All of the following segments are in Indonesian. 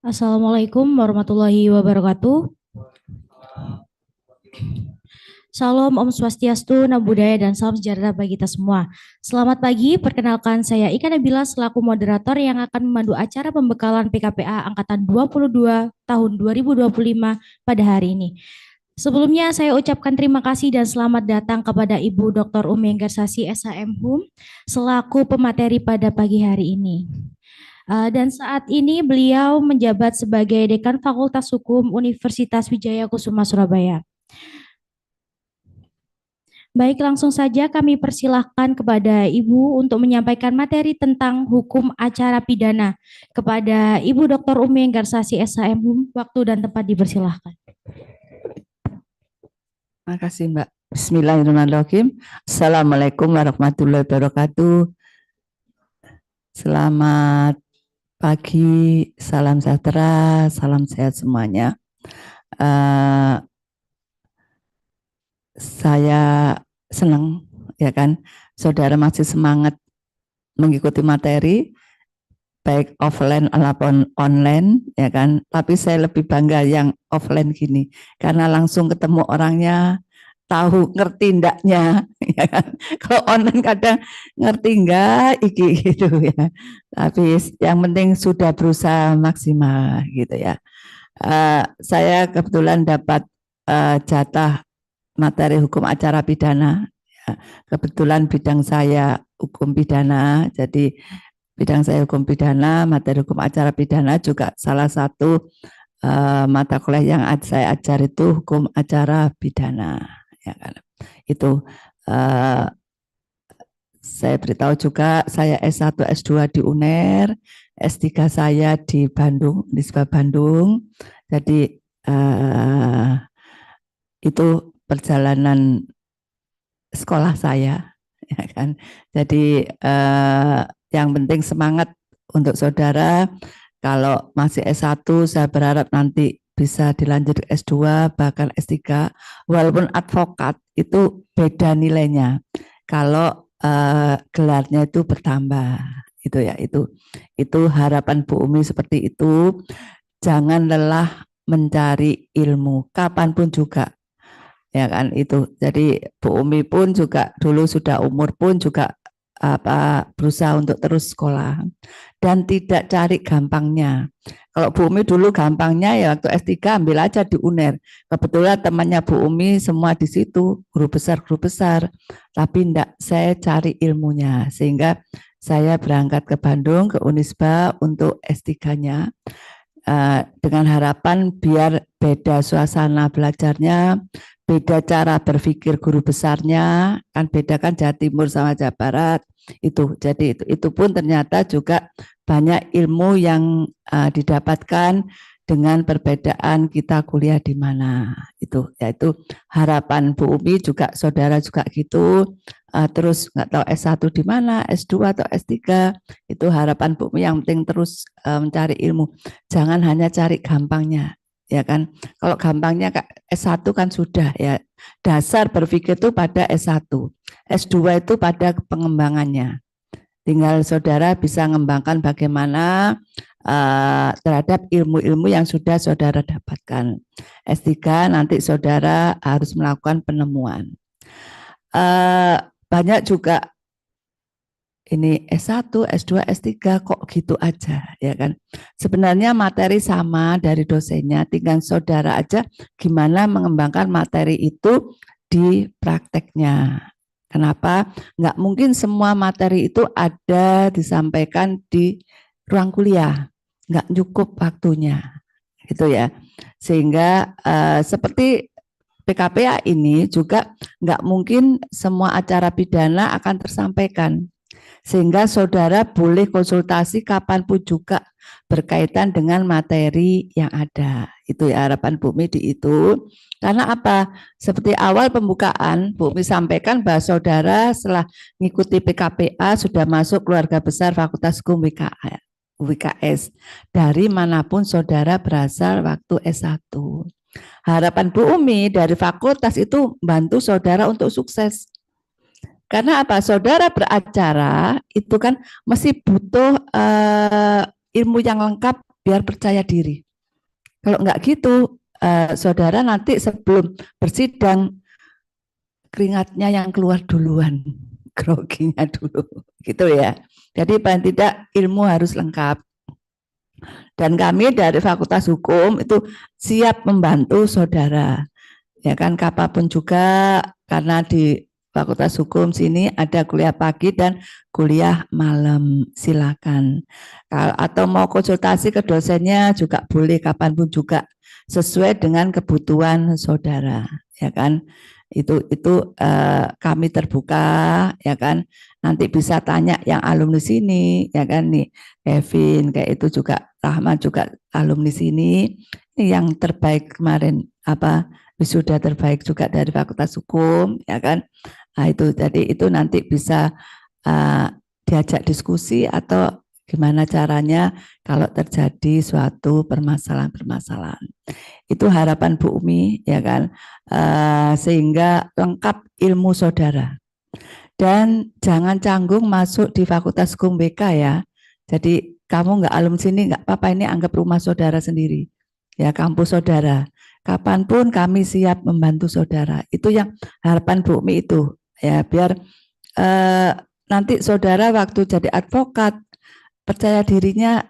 Assalamualaikum warahmatullahi wabarakatuh. Salam Om Swastiastu, Namo Buddhaya, dan salam sejahtera bagi kita semua. Selamat pagi, perkenalkan saya Ika Nabila selaku moderator yang akan memandu acara pembekalan PKPA Angkatan 22 tahun 2025 pada hari ini. Sebelumnya saya ucapkan terima kasih dan selamat datang kepada Ibu Dr. Umi Enggarsasi SHM HUM selaku pemateri pada pagi hari ini. Dan saat ini beliau menjabat sebagai Dekan Fakultas Hukum Universitas Wijaya Kusuma Surabaya. Baik, langsung saja kami persilahkan kepada Ibu untuk menyampaikan materi tentang hukum acara pidana. Kepada Ibu Dr. Umi Enggarsasi SHM HUM, waktu dan tempat dipersilahkan. Terima kasih Mbak. Bismillahirrahmanirrahim. Assalamualaikum warahmatullahi wabarakatuh. Selamat pagi, salam sejahtera, salam sehat semuanya. Saya senang ya kan, saudara masih semangat mengikuti materi baik offline ataupun online ya kan. Tapi saya lebih bangga yang offline gini karena langsung ketemu orangnya, tahu ngerti ndaknya ya kan. Kalau online kadang ngerti enggak iki gitu ya. Tapi yang penting sudah berusaha maksimal gitu ya. Saya kebetulan dapat jatah materi hukum acara pidana. Ya, kebetulan bidang saya hukum pidana, jadi bidang saya hukum pidana, materi hukum acara pidana juga salah satu mata kuliah yang saya ajar itu hukum acara pidana. Ya kan? Itu saya beritahu juga saya S1 S2 di UNER, S3 saya di Bandung, di Bandung. Jadi itu perjalanan sekolah saya ya kan. Jadi yang penting semangat untuk saudara. Kalau masih S1 saya berharap nanti bisa dilanjut S2 bahkan S3. Walaupun advokat itu beda nilainya kalau gelarnya itu bertambah. Itu ya, itu harapan Bu Umi seperti itu. Jangan lelah mencari ilmu kapanpun juga ya kan itu. Jadi Bu Umi pun juga dulu sudah umur pun juga berusaha untuk terus sekolah dan tidak cari gampangnya. Kalau Bu Umi dulu gampangnya ya waktu S3 ambil aja di UNER. Kebetulan temannya Bu Umi semua di situ, guru besar, tapi enggak, saya cari ilmunya sehingga saya berangkat ke Bandung ke Unisba untuk S3-nya dengan harapan biar beda suasana belajarnya, beda cara berpikir guru besarnya, kan beda kan Jawa Timur sama Jawa Barat itu. Jadi itu pun ternyata juga banyak ilmu yang didapatkan dengan perbedaan kita kuliah di mana. Itu yaitu harapan Bu Umi juga saudara juga gitu. Terus nggak tahu S1 di mana, S2 atau S3, itu harapan Bu Umi yang penting terus mencari ilmu. Jangan hanya cari gampangnya ya kan. Kalau gampangnya S1 kan sudah ya, dasar berpikir itu pada S1. S2 itu pada pengembangannya. Tinggal saudara bisa mengembangkan bagaimana terhadap ilmu-ilmu yang sudah saudara dapatkan. S3 nanti saudara harus melakukan penemuan. Banyak juga ini S1, S2, S3 kok gitu aja ya kan. Sebenarnya materi sama dari dosennya, tinggal saudara aja gimana mengembangkan materi itu di prakteknya. Kenapa? Nggak mungkin semua materi itu ada disampaikan di ruang kuliah. Nggak cukup waktunya. Gitu ya. Sehingga seperti PKPA ini juga nggak mungkin semua acara pidana akan tersampaikan. Sehingga saudara boleh konsultasi kapanpun juga berkaitan dengan materi yang ada. Itu ya harapan Bu Umi di itu. Karena apa? Seperti awal pembukaan, Bu Umi sampaikan bahwa saudara setelah mengikuti PKPA sudah masuk keluarga besar Fakultas Hukum WKS. Dari manapun saudara berasal waktu S1. Harapan Bu Umi dari fakultas itu bantu saudara untuk sukses. Karena apa? Saudara beracara itu kan masih butuh ilmu yang lengkap biar percaya diri. Kalau enggak gitu, saudara nanti sebelum bersidang keringatnya yang keluar duluan, groginya dulu, gitu ya. Jadi paling tidak ilmu harus lengkap. Dan kami dari Fakultas Hukum itu siap membantu saudara. Ya kan, kapanpun juga, karena di Fakultas Hukum sini ada kuliah pagi dan kuliah malam, silakan. Atau mau konsultasi ke dosennya juga boleh kapanpun juga, sesuai dengan kebutuhan saudara, ya kan. Itu kami terbuka, ya kan. Nanti bisa tanya yang alumni sini, ya kan nih, Kevin kayak itu juga, Rahman juga alumni sini. Ini yang terbaik kemarin apa, wisuda terbaik juga dari Fakultas Hukum, ya kan. Nah, itu jadi itu nanti bisa diajak diskusi atau gimana caranya kalau terjadi suatu permasalahan-permasalahan. Itu harapan Bu Umi, ya kan, sehingga lengkap ilmu saudara. Dan jangan canggung masuk di Fakultas Hukum BK ya. Jadi kamu nggak alumni sini nggak apa-apa, ini anggap rumah saudara sendiri, ya, kampus saudara. Kapanpun kami siap membantu saudara. Itu yang harapan Bu Umi itu, ya, biar nanti saudara waktu jadi advokat percaya dirinya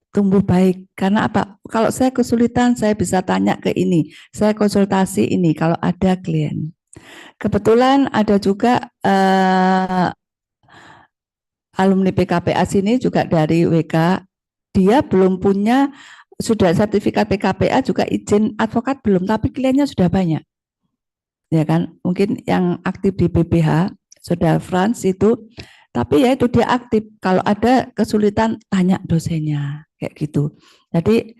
tumbuh baik. Karena apa? Kalau saya kesulitan, saya bisa tanya ke ini, saya konsultasi ini kalau ada klien. Kebetulan ada juga alumni PKPA sini juga dari WK, dia belum punya, sudah sertifikat PKPA juga izin advokat belum, tapi kliennya sudah banyak. Ya kan, mungkin yang aktif di BPH, Saudara Franz itu, tapi ya itu dia aktif, kalau ada kesulitan tanya dosennya, kayak gitu. Jadi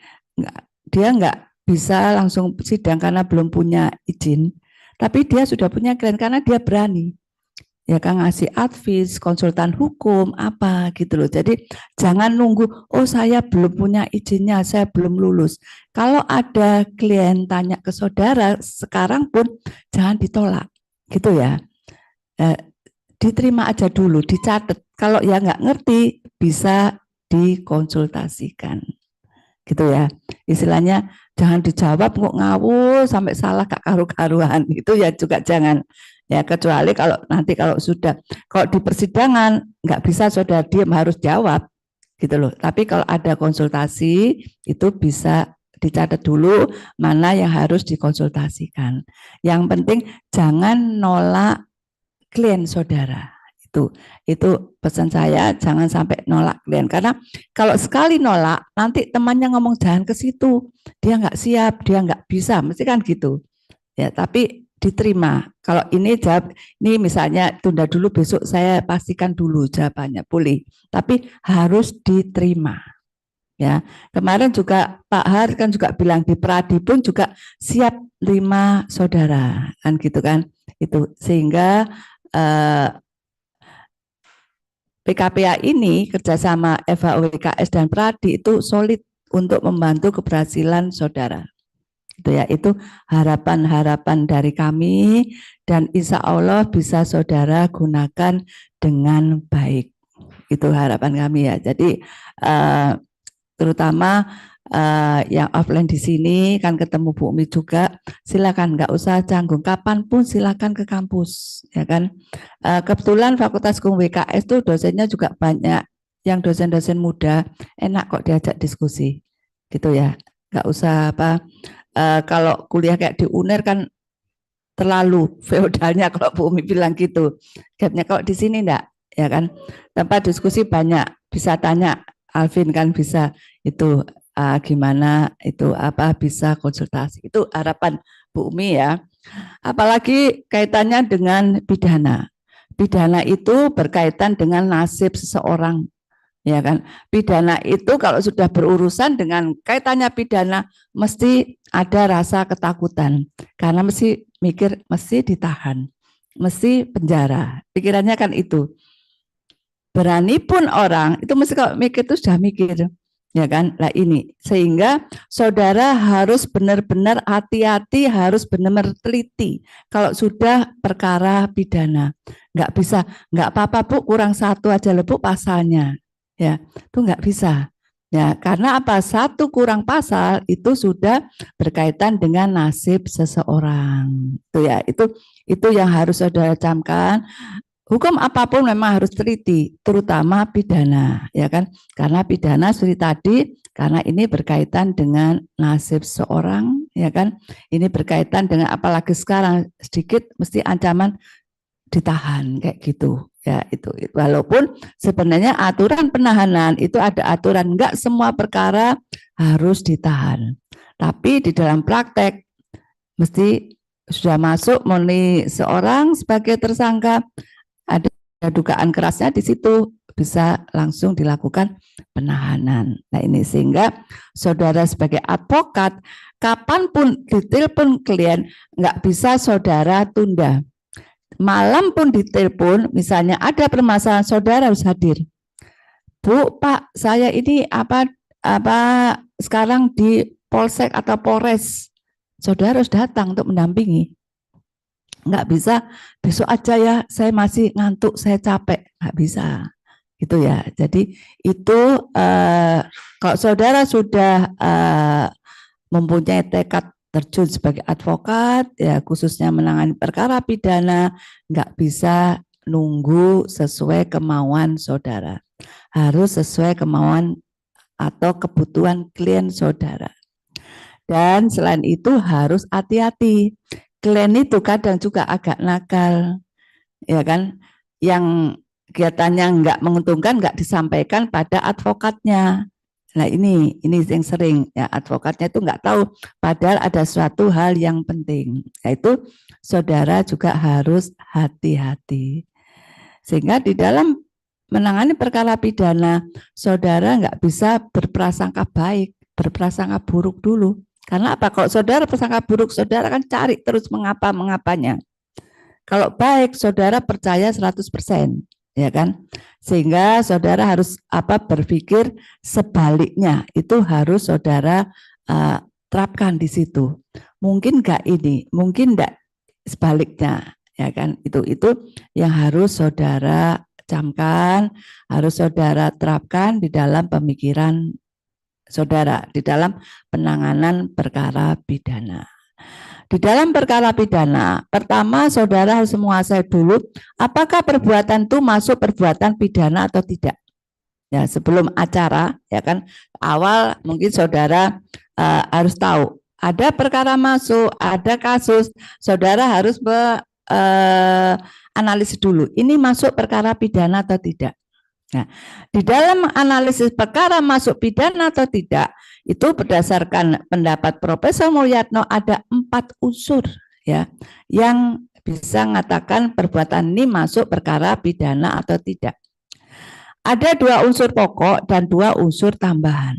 dia nggak bisa langsung sidang karena belum punya izin, tapi dia sudah punya klien karena dia berani, ya kan, ngasih advice, konsultan hukum apa gitu loh. Jadi jangan nunggu, oh saya belum punya izinnya, saya belum lulus. Kalau ada klien tanya ke saudara sekarang pun jangan ditolak, gitu ya. Diterima aja dulu, dicatat. Kalau ya nggak ngerti bisa dikonsultasikan, gitu ya. Istilahnya jangan dijawab kok ngawur sampai salah gak karu-karuan, itu ya juga jangan. Ya kecuali kalau nanti kalau sudah, kalau di persidangan nggak bisa saudara diam, harus jawab, gitu loh. Tapi kalau ada konsultasi itu bisa dicatat dulu mana yang harus dikonsultasikan. Yang penting jangan nolak klien saudara. Itu pesan saya, jangan sampai nolak klien, karena kalau sekali nolak nanti temannya ngomong jangan ke situ, dia nggak siap, dia nggak bisa, mesti kan gitu ya. Tapi diterima, kalau ini jawab ini misalnya tunda dulu, besok saya pastikan dulu jawabannya, boleh, tapi harus diterima ya. Kemarin juga Pak Har kan juga bilang di Pradi pun juga siap terima saudara, kan gitu kan. Itu sehingga PKPA ini kerjasama FHWKS dan Pradi itu solid untuk membantu keberhasilan saudara. Itu ya, itu harapan-harapan dari kami dan insya Allah bisa saudara gunakan dengan baik. Itu harapan kami ya. Jadi terutama yang offline di sini kan ketemu Bu Umi juga, silakan nggak usah canggung, kapanpun silakan ke kampus, ya kan. Kebetulan Fakultas Hukum WKS itu dosennya juga banyak yang dosen-dosen muda, enak kok diajak diskusi, gitu ya. Nggak usah apa, kalau kuliah kayak di UNER kan terlalu feodalnya kalau Bu Umi bilang gitu. Gapnya kalau di sini enggak, ya kan. Tempat diskusi banyak, bisa tanya Alvin kan bisa itu gimana itu apa bisa konsultasi. Itu harapan Bu Umi ya. Apalagi kaitannya dengan pidana. Pidana itu berkaitan dengan nasib seseorang, ya kan. Pidana itu kalau sudah berurusan dengan kaitannya pidana mesti ada rasa ketakutan karena mesti mikir mesti ditahan, mesti penjara. Pikirannya kan itu. Berani pun orang itu mesti kalau mikir itu sudah mikir, ya kan. Nah ini sehingga saudara harus benar-benar hati-hati, harus benar-benar teliti kalau sudah perkara pidana. Nggak bisa, nggak apa-apa Bu, kurang satu aja Bu pasalnya, ya itu nggak bisa. Ya, karena apa? Satu kurang pasal itu sudah berkaitan dengan nasib seseorang. Itu ya, itu yang harus saudara camkan. Hukum apapun memang harus teliti, terutama pidana, ya kan? Karena pidana seperti tadi, karena ini berkaitan dengan nasib seorang, ya kan? Ini berkaitan dengan apalagi sekarang sedikit mesti ancaman ditahan kayak gitu ya. Itu walaupun sebenarnya aturan penahanan itu ada aturan, enggak semua perkara harus ditahan, tapi di dalam praktek mesti sudah masuk mulai seorang sebagai tersangka, ada dugaan kerasnya di situ bisa langsung dilakukan penahanan. Nah ini sehingga saudara sebagai advokat kapanpun ditelepon klien nggak bisa saudara tunda. Malam pun ditelepon, misalnya ada permasalahan, saudara harus hadir. Bu, Pak, saya ini apa sekarang di Polsek atau Polres. Saudara harus datang untuk mendampingi. Nggak bisa besok aja ya, saya masih ngantuk, saya capek. Nggak bisa. Gitu ya. Jadi itu kalau saudara sudah mempunyai tekad terjun sebagai advokat, ya khususnya menangani perkara pidana, nggak bisa nunggu sesuai kemauan saudara. Harus sesuai kemauan atau kebutuhan klien saudara. Dan selain itu harus hati-hati. Klien itu kadang juga agak nakal, ya kan? Yang kegiatannya nggak menguntungkan nggak disampaikan pada advokatnya. Nah ini yang sering ya, advokatnya itu nggak tahu padahal ada suatu hal yang penting, yaitu saudara juga harus hati-hati sehingga di dalam menangani perkara pidana saudara nggak bisa berprasangka baik, berprasangka buruk dulu. Karena apa? Kalau saudara prasangka buruk, saudara kan cari terus mengapa-mengapanya. Kalau baik, saudara percaya 100%. Ya kan, sehingga saudara harus berpikir sebaliknya, itu harus saudara terapkan di situ. Mungkin enggak ini, mungkin enggak sebaliknya, ya kan? Itu yang harus saudara camkan, harus saudara terapkan di dalam pemikiran saudara, di dalam penanganan perkara pidana. Di dalam perkara pidana, pertama saudara harus menguasai dulu apakah perbuatan itu masuk perbuatan pidana atau tidak. Ya, sebelum acara, ya kan, awal mungkin saudara harus tahu ada perkara masuk, ada kasus, saudara harus analisis dulu. Ini masuk perkara pidana atau tidak. Nah, di dalam analisis perkara masuk pidana atau tidak, itu berdasarkan pendapat Profesor Mulyatno ada 4 unsur ya yang bisa mengatakan perbuatan ini masuk perkara pidana atau tidak. Ada 2 unsur pokok dan 2 unsur tambahan.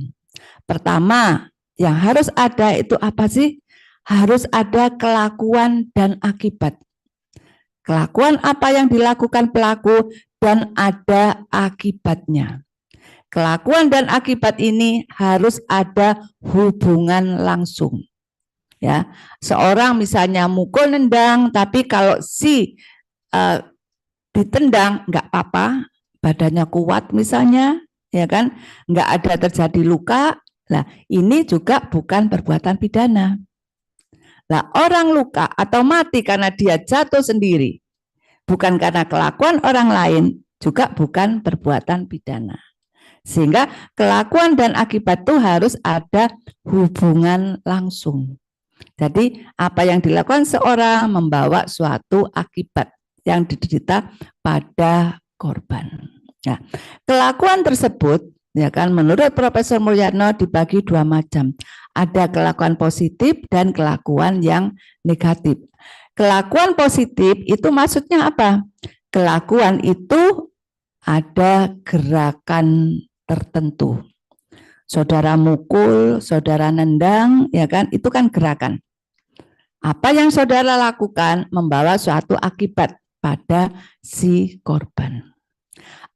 Pertama, yang harus ada itu apa sih? Harus ada kelakuan dan akibat. Kelakuan apa yang dilakukan pelaku dan ada akibatnya. Kelakuan dan akibat ini harus ada hubungan langsung. Ya, seorang misalnya mukul nendang, tapi kalau ditendang nggak apa-apa, badannya kuat misalnya, ya kan, nggak ada terjadi luka. Nah, ini juga bukan perbuatan pidana. Nah, orang luka atau mati karena dia jatuh sendiri, bukan karena kelakuan orang lain, juga bukan perbuatan pidana. Sehingga kelakuan dan akibat itu harus ada hubungan langsung. Jadi apa yang dilakukan seorang membawa suatu akibat yang diderita pada korban. Nah, kelakuan tersebut ya kan menurut Profesor Mulyatno dibagi 2 macam. Ada kelakuan positif dan kelakuan yang negatif. Kelakuan positif itu maksudnya apa? Kelakuan itu ada gerakan tertentu. Saudara mukul, saudara nendang, ya kan? Itu kan gerakan. Apa yang saudara lakukan membawa suatu akibat pada si korban.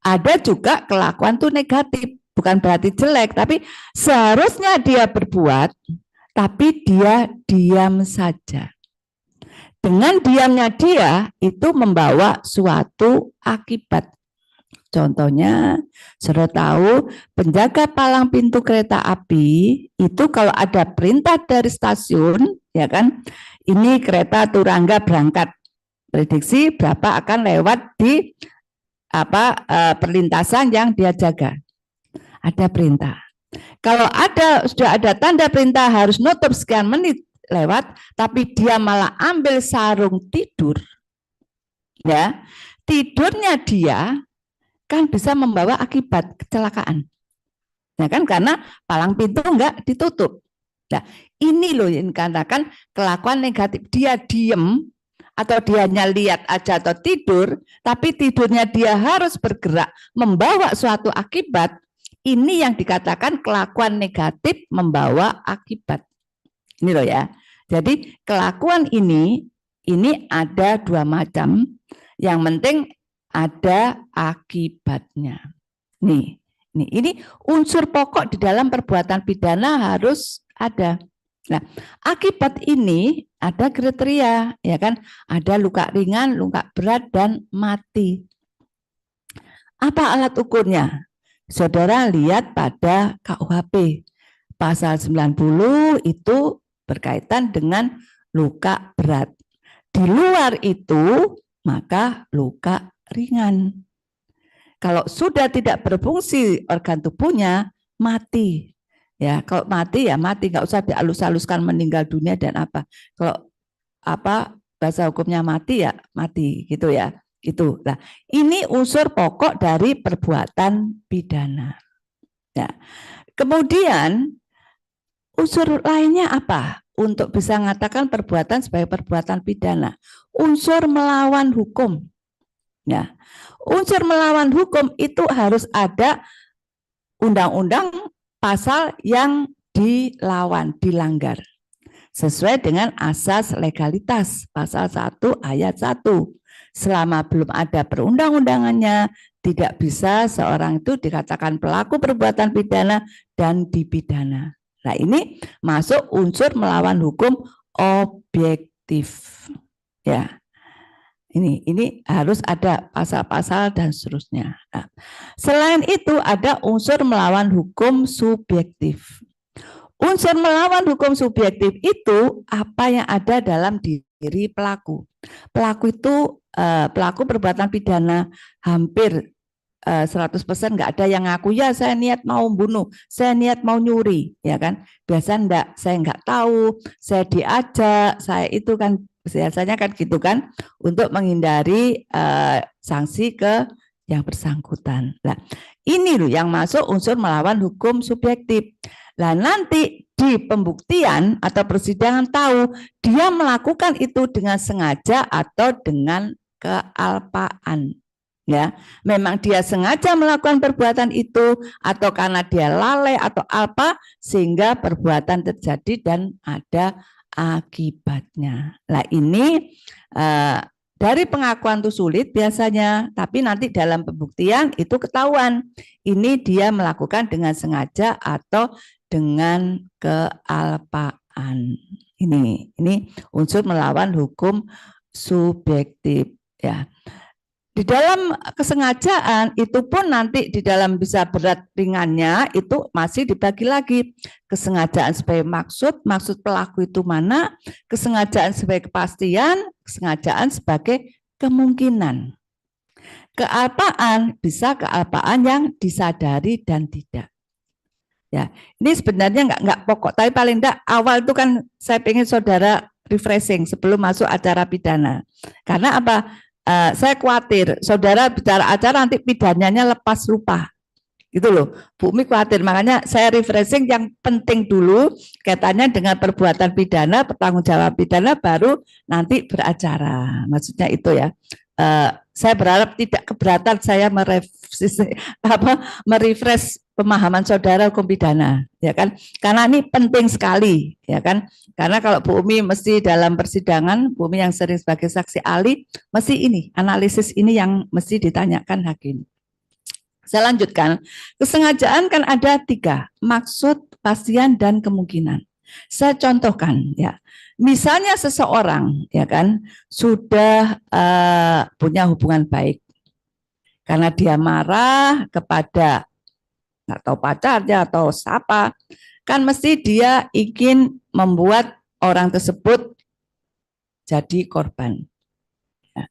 Ada juga kelakuan itu negatif, bukan berarti jelek, tapi seharusnya dia berbuat, tapi dia diam saja. Dengan diamnya dia itu membawa suatu akibat. Contohnya, saudara tahu penjaga palang pintu kereta api itu kalau ada perintah dari stasiun, ya kan, ini kereta Turangga berangkat, prediksi berapa akan lewat di perlintasan yang dia jaga. Ada perintah. Kalau sudah ada tanda perintah harus nutup sekian menit lewat, tapi dia malah ambil sarung tidur, ya, tidurnya dia kan bisa membawa akibat kecelakaan, ya kan, karena palang pintu enggak ditutup. Nah, ini loh yang dikatakan kelakuan negatif. Dia diem atau dia hanya lihat aja atau tidur, tapi tidurnya dia harus bergerak membawa suatu akibat. Ini yang dikatakan kelakuan negatif membawa akibat. Ini loh ya. Jadi kelakuan ini ada dua macam. Yang penting ada akibatnya. Ini unsur pokok di dalam perbuatan pidana harus ada. Nah, akibat ini ada kriteria, ya kan? Ada luka ringan, luka berat, dan mati. Apa alat ukurnya? Saudara lihat pada KUHP pasal 90 itu berkaitan dengan luka berat. Di luar itu maka luka ringan. Kalau sudah tidak berfungsi organ tubuhnya, mati. Ya, kalau mati ya mati, nggak usah dihalus-haluskan meninggal dunia dan apa. Kalau bahasa hukumnya mati ya mati gitu ya. Itu. Nah, ini unsur pokok dari perbuatan pidana. Ya. Kemudian unsur lainnya apa? Untuk bisa mengatakan perbuatan sebagai perbuatan pidana. Unsur melawan hukum. Ya. Unsur melawan hukum itu harus ada undang-undang pasal yang dilawan, dilanggar. Sesuai dengan asas legalitas pasal 1 ayat 1. Selama belum ada perundang-undangannya, tidak bisa seorang itu dikatakan pelaku perbuatan pidana dan dipidana. Nah, ini masuk unsur melawan hukum objektif. Ya. Ini harus ada pasal-pasal dan seterusnya. Nah, selain itu ada unsur melawan hukum subjektif. Unsur melawan hukum subjektif itu apa yang ada dalam diri pelaku. Pelaku itu pelaku perbuatan pidana hampir 100% nggak ada yang ngaku ya saya niat mau bunuh, saya niat mau nyuri, ya kan? Biasa enggak, saya nggak tahu, saya diajak, saya itu kan biasanya kan gitu kan untuk menghindari sanksi ke yang bersangkutan. Nah, ini loh yang masuk unsur melawan hukum subjektif. Nah, nanti di pembuktian atau persidangan tahu dia melakukan itu dengan sengaja atau dengan kealpaan. Ya, memang dia sengaja melakukan perbuatan itu atau karena dia lalai atau alpa sehingga perbuatan terjadi dan ada akibatnya. Nah, ini dari pengakuan itu sulit biasanya, tapi nanti dalam pembuktian itu ketahuan ini dia melakukan dengan sengaja atau dengan kealpaan. Ini unsur melawan hukum subjektif ya. Di dalam kesengajaan itu pun nanti di dalam bisa berat ringannya itu masih dibagi lagi. Kesengajaan sebagai maksud pelaku itu mana, kesengajaan sebagai kepastian, kesengajaan sebagai kemungkinan. Kealpaan bisa kealpaan yang disadari dan tidak. Ya, ini sebenarnya nggak pokok, tapi paling enggak awal itu kan saya pengen saudara refreshing sebelum masuk acara pidana. Karena apa? Saya khawatir saudara bicara acara nanti pidananya lepas lupa gitu loh. Bu Umi khawatir, makanya saya refreshing yang penting dulu kaitannya dengan perbuatan pidana, pertanggungjawab pidana, baru nanti beracara. Maksudnya itu ya. Saya berharap tidak keberatan saya merefresh pemahaman saudara hukum pidana, ya kan? Karena ini penting sekali, ya kan? Karena kalau Bu Umi mesti dalam persidangan, Bu Umi yang sering sebagai saksi ahli, mesti ini analisis ini yang mesti ditanyakan hakim. Saya lanjutkan, kesengajaan kan ada 3, maksud, kepastian, dan kemungkinan. Saya contohkan ya, misalnya seseorang ya kan sudah punya hubungan baik, karena dia marah kepada nggak tahu pacarnya atau siapa, kan mesti dia ingin membuat orang tersebut jadi korban. Ya.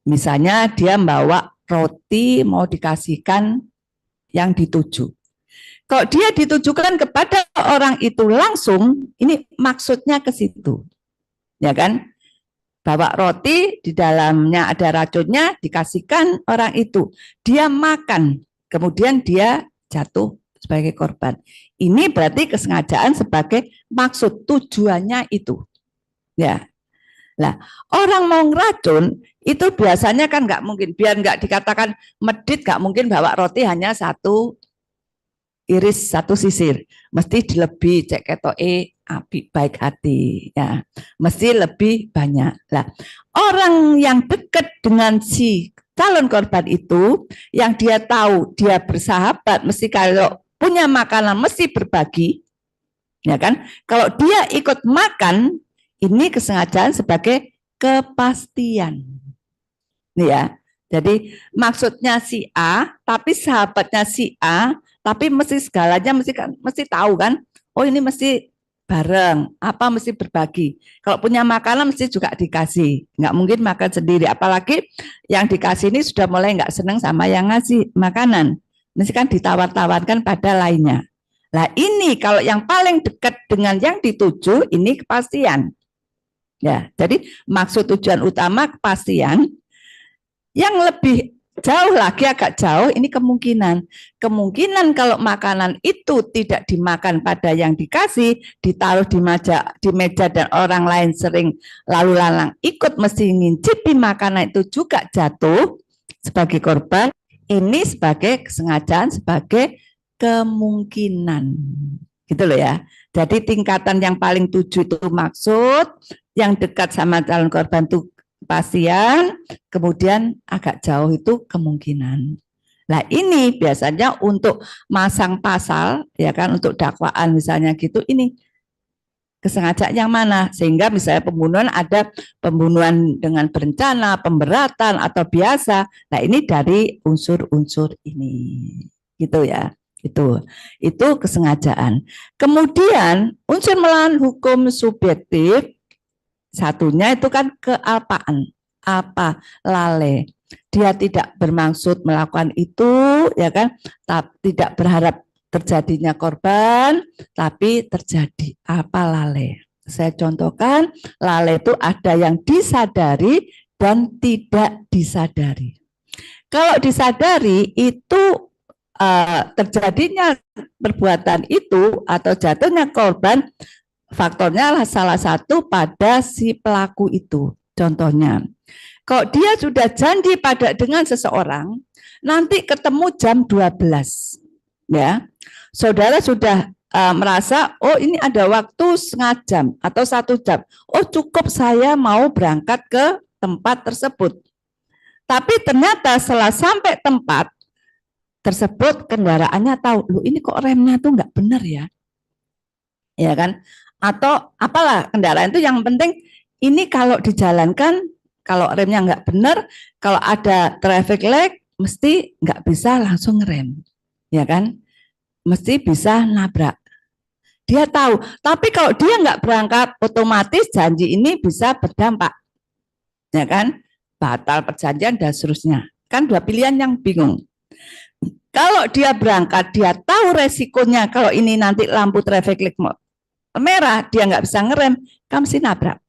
Misalnya dia membawa roti mau dikasihkan yang dituju. Kalau dia ditujukan kepada orang itu langsung, ini maksudnya ke situ, ya kan? Bawa roti, di dalamnya ada racunnya, dikasihkan orang itu. Dia makan, kemudian dia jatuh sebagai korban. Ini berarti kesengajaan sebagai maksud, tujuannya itu. Ya. Nah, orang mau ngeracun, itu biasanya kan nggak mungkin, biar nggak dikatakan medit, nggak mungkin bawa roti hanya satu iris satu sisir, mesti dilebih cek ketoke api baik hati ya, mesti lebih banyak lah. Orang yang dekat dengan si calon korban itu, yang dia tahu dia bersahabat, mesti kalau punya makanan mesti berbagi, ya kan? Kalau dia ikut makan, ini kesengajaan sebagai kepastian, ya. Jadi maksudnya si A, tapi sahabatnya si A, tapi mesti segalanya mesti tahu kan, oh ini mesti bareng, apa mesti berbagi. Kalau punya makanan mesti juga dikasih, nggak mungkin makan sendiri. Apalagi yang dikasih ini sudah mulai nggak seneng sama yang ngasih makanan, mesti kan ditawar-tawarkan pada lainnya. Nah ini kalau yang paling dekat dengan yang dituju ini kepastian. Ya, jadi maksud tujuan utama kepastian. Yang lebih jauh lagi, agak jauh, ini kemungkinan. Kemungkinan kalau makanan itu tidak dimakan pada yang dikasih, ditaruh di meja dan orang lain sering lalu lalang ikut mesti ngincipi makanan itu juga jatuh sebagai korban, ini sebagai kesengajaan, sebagai kemungkinan. Gitu loh ya. Jadi tingkatan yang paling tujuh itu maksud, yang dekat sama calon korban itu kepastian, kemudian agak jauh itu kemungkinan. Nah ini biasanya untuk masang pasal, ya kan, untuk dakwaan misalnya gitu, ini kesengajaan yang mana, sehingga misalnya pembunuhan ada pembunuhan dengan berencana, pemberatan atau biasa. Nah ini dari unsur-unsur ini, gitu ya. Itu kesengajaan. Kemudian unsur melawan hukum subjektif, satunya itu kan kealpaan, apa lalai. Dia tidak bermaksud melakukan itu, ya kan? Tidak berharap terjadinya korban, tapi terjadi apa lalai. Saya contohkan, lalai itu ada yang disadari dan tidak disadari. Kalau disadari itu terjadinya perbuatan itu atau jatuhnya korban, faktornya salah satu pada si pelaku itu. Contohnya, kalau dia sudah janji dengan seseorang, nanti ketemu jam 12. Ya, saudara sudah merasa, oh ini ada waktu setengah jam atau 1 jam. Oh cukup saya mau berangkat ke tempat tersebut. Tapi ternyata setelah sampai tempat tersebut, kendaraannya tahu, loh ini kok remnya tuh nggak benar ya. Ya kan? Atau apalah kendaraan itu, yang penting ini kalau dijalankan, kalau remnya nggak benar, kalau ada traffic light mesti nggak bisa langsung ngerem, ya kan, mesti bisa nabrak. Dia tahu, tapi kalau dia nggak berangkat, otomatis janji ini bisa berdampak, ya kan, batal perjanjian dan seterusnya. Kan dua pilihan yang bingung. Kalau dia berangkat, dia tahu resikonya kalau ini nanti lampu traffic light merah, dia nggak bisa ngerem, kamu mesti nabrak,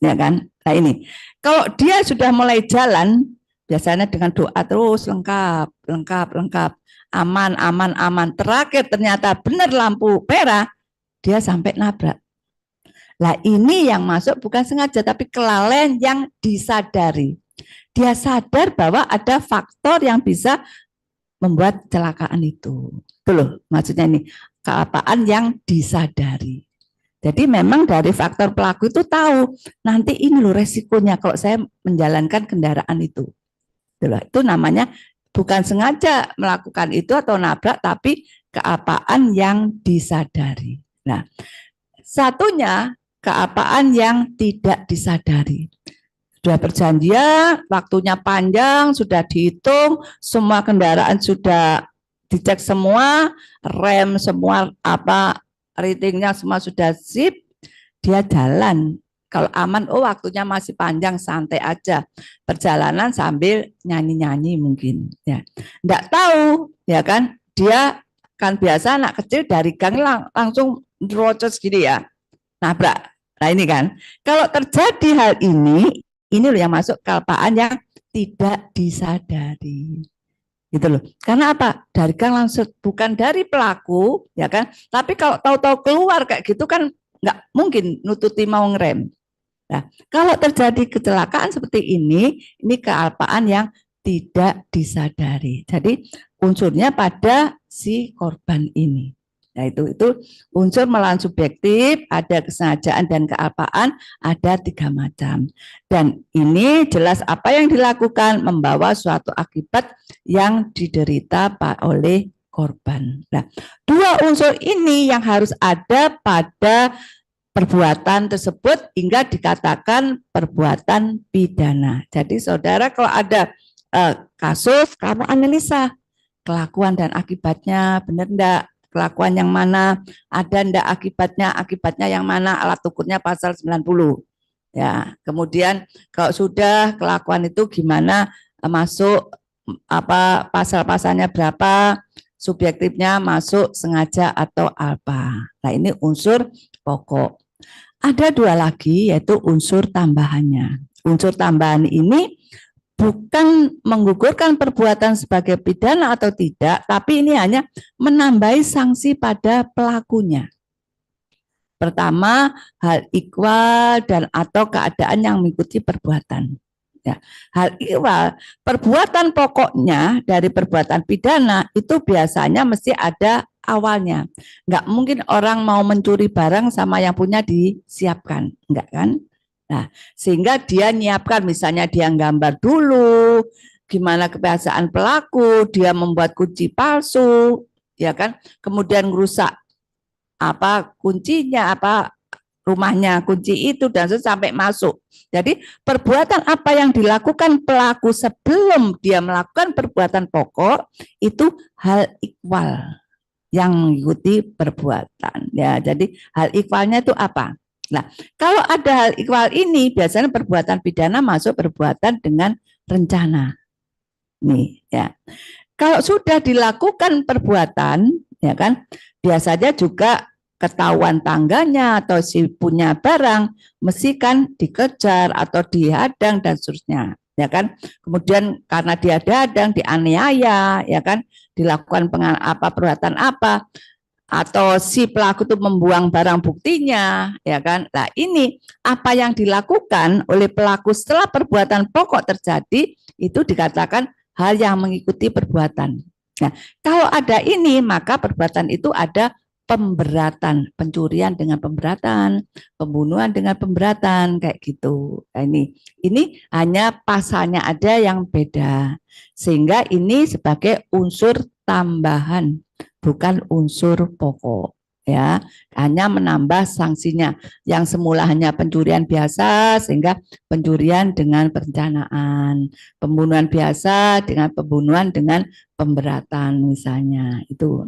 ya kan? Nah ini, kalau dia sudah mulai jalan, biasanya dengan doa terus lengkap, aman. Terakhir ternyata benar lampu merah, dia sampai nabrak. Nah ini yang masuk bukan sengaja, tapi kelalaian yang disadari. Dia sadar bahwa ada faktor yang bisa membuat kecelakaan itu. Itu loh maksudnya ini, keapaan yang disadari. Jadi memang dari faktor pelaku itu tahu, nanti ini loh resikonya kalau saya menjalankan kendaraan itu. Itu namanya bukan sengaja melakukan itu atau nabrak, tapi keapaan yang disadari. Satunya keapaan yang tidak disadari. sudah perjanjian, waktunya panjang, sudah dihitung, semua kendaraan sudah dicek semua, rem semua apa ratingnya semua sudah sip, dia jalan. Kalau aman, oh waktunya masih panjang, santai aja. Perjalanan sambil nyanyi-nyanyi mungkin. Ya, nggak tahu, ya kan? Dia kan biasa anak kecil dari gang langsung nerocos gini ya, nabrak. Nah ini kan, kalau terjadi hal ini loh yang masuk kelpaan yang tidak disadari. Gitu loh. Karena apa? Dari gang langsung, bukan dari pelaku, ya kan? Tapi kalau tahu-tahu keluar kayak gitu kan nggak mungkin nututi mau ngerem. Nah, kalau terjadi kecelakaan seperti ini kealpaan yang tidak disadari. Jadi unsurnya pada si korban ini. Nah, itu unsur melawan subjektif, ada kesengajaan dan kealpaan, ada 3 macam. Dan ini jelas apa yang dilakukan membawa suatu akibat yang diderita oleh korban. Nah, 2 unsur ini yang harus ada pada perbuatan tersebut hingga dikatakan perbuatan pidana. Jadi saudara kalau ada kasus, kamu analisa kelakuan dan akibatnya, benar enggak? Kelakuan yang mana, ada enggak akibatnya yang mana, alat ukurnya pasal 90. Ya, kemudian kalau sudah kelakuan itu gimana, masuk apa pasal-pasalnya berapa, subjektifnya masuk sengaja atau apa. Nah, ini unsur pokok. Ada 2 lagi yaitu unsur tambahannya. Unsur tambahan ini bukan menggugurkan perbuatan sebagai pidana atau tidak, tapi ini hanya menambahi sanksi pada pelakunya. Pertama, hal ikhwal dan atau keadaan yang mengikuti perbuatan. Ya, hal ikhwal, perbuatan pokoknya dari perbuatan pidana itu biasanya mesti ada awalnya. Enggak mungkin orang mau mencuri barang sama yang punya disiapkan, enggak kan? Nah, sehingga dia nyiapkan, misalnya dia gambar dulu, gimana kebiasaan pelaku, dia membuat kunci palsu, ya kan? Kemudian merusak apa kuncinya, apa rumahnya, kunci itu dan sampai masuk. Jadi perbuatan apa yang dilakukan pelaku sebelum dia melakukan perbuatan pokok itu hal ikhwal yang mengikuti perbuatan. Ya, jadi hal ikhwalnya itu apa? Nah, kalau ada hal ikhwal ini biasanya perbuatan pidana masuk perbuatan dengan rencana. Nih, ya. Kalau sudah dilakukan perbuatan, ya kan, biasanya juga ketahuan tangganya atau si punya barang mesti kan dikejar atau dihadang dan seterusnya, ya kan. Kemudian karena dia dihadang, dianiaya, ya kan, dilakukan perbuatan apa, atau si pelaku itu membuang barang buktinya, ya kan. Nah, ini apa yang dilakukan oleh pelaku setelah perbuatan pokok terjadi itu dikatakan hal yang mengikuti perbuatan. Nah, kalau ada ini maka perbuatan itu ada pemberatan, pencurian dengan pemberatan, pembunuhan dengan pemberatan, kayak gitu. Nah, ini hanya pasalnya ada yang beda, sehingga ini sebagai unsur tambahan, bukan unsur pokok. Ya, hanya menambah sanksinya yang semula hanya pencurian biasa sehingga pencurian dengan perencanaan, pembunuhan biasa dengan pembunuhan dengan pemberatan misalnya. Itu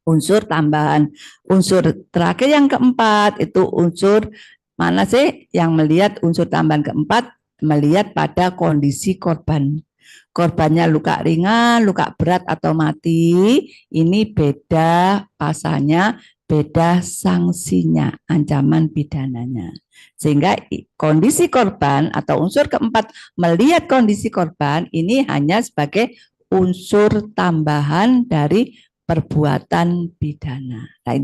unsur tambahan. Unsur terakhir yang keempat itu unsur mana sih yang melihat unsur tambahan keempat, melihat pada kondisi korban. Korbannya luka ringan, luka berat atau mati, ini beda pasalnya, beda sanksinya, ancaman pidananya. Sehingga kondisi korban atau unsur keempat melihat kondisi korban ini hanya sebagai unsur tambahan dari perbuatan pidana. Nah,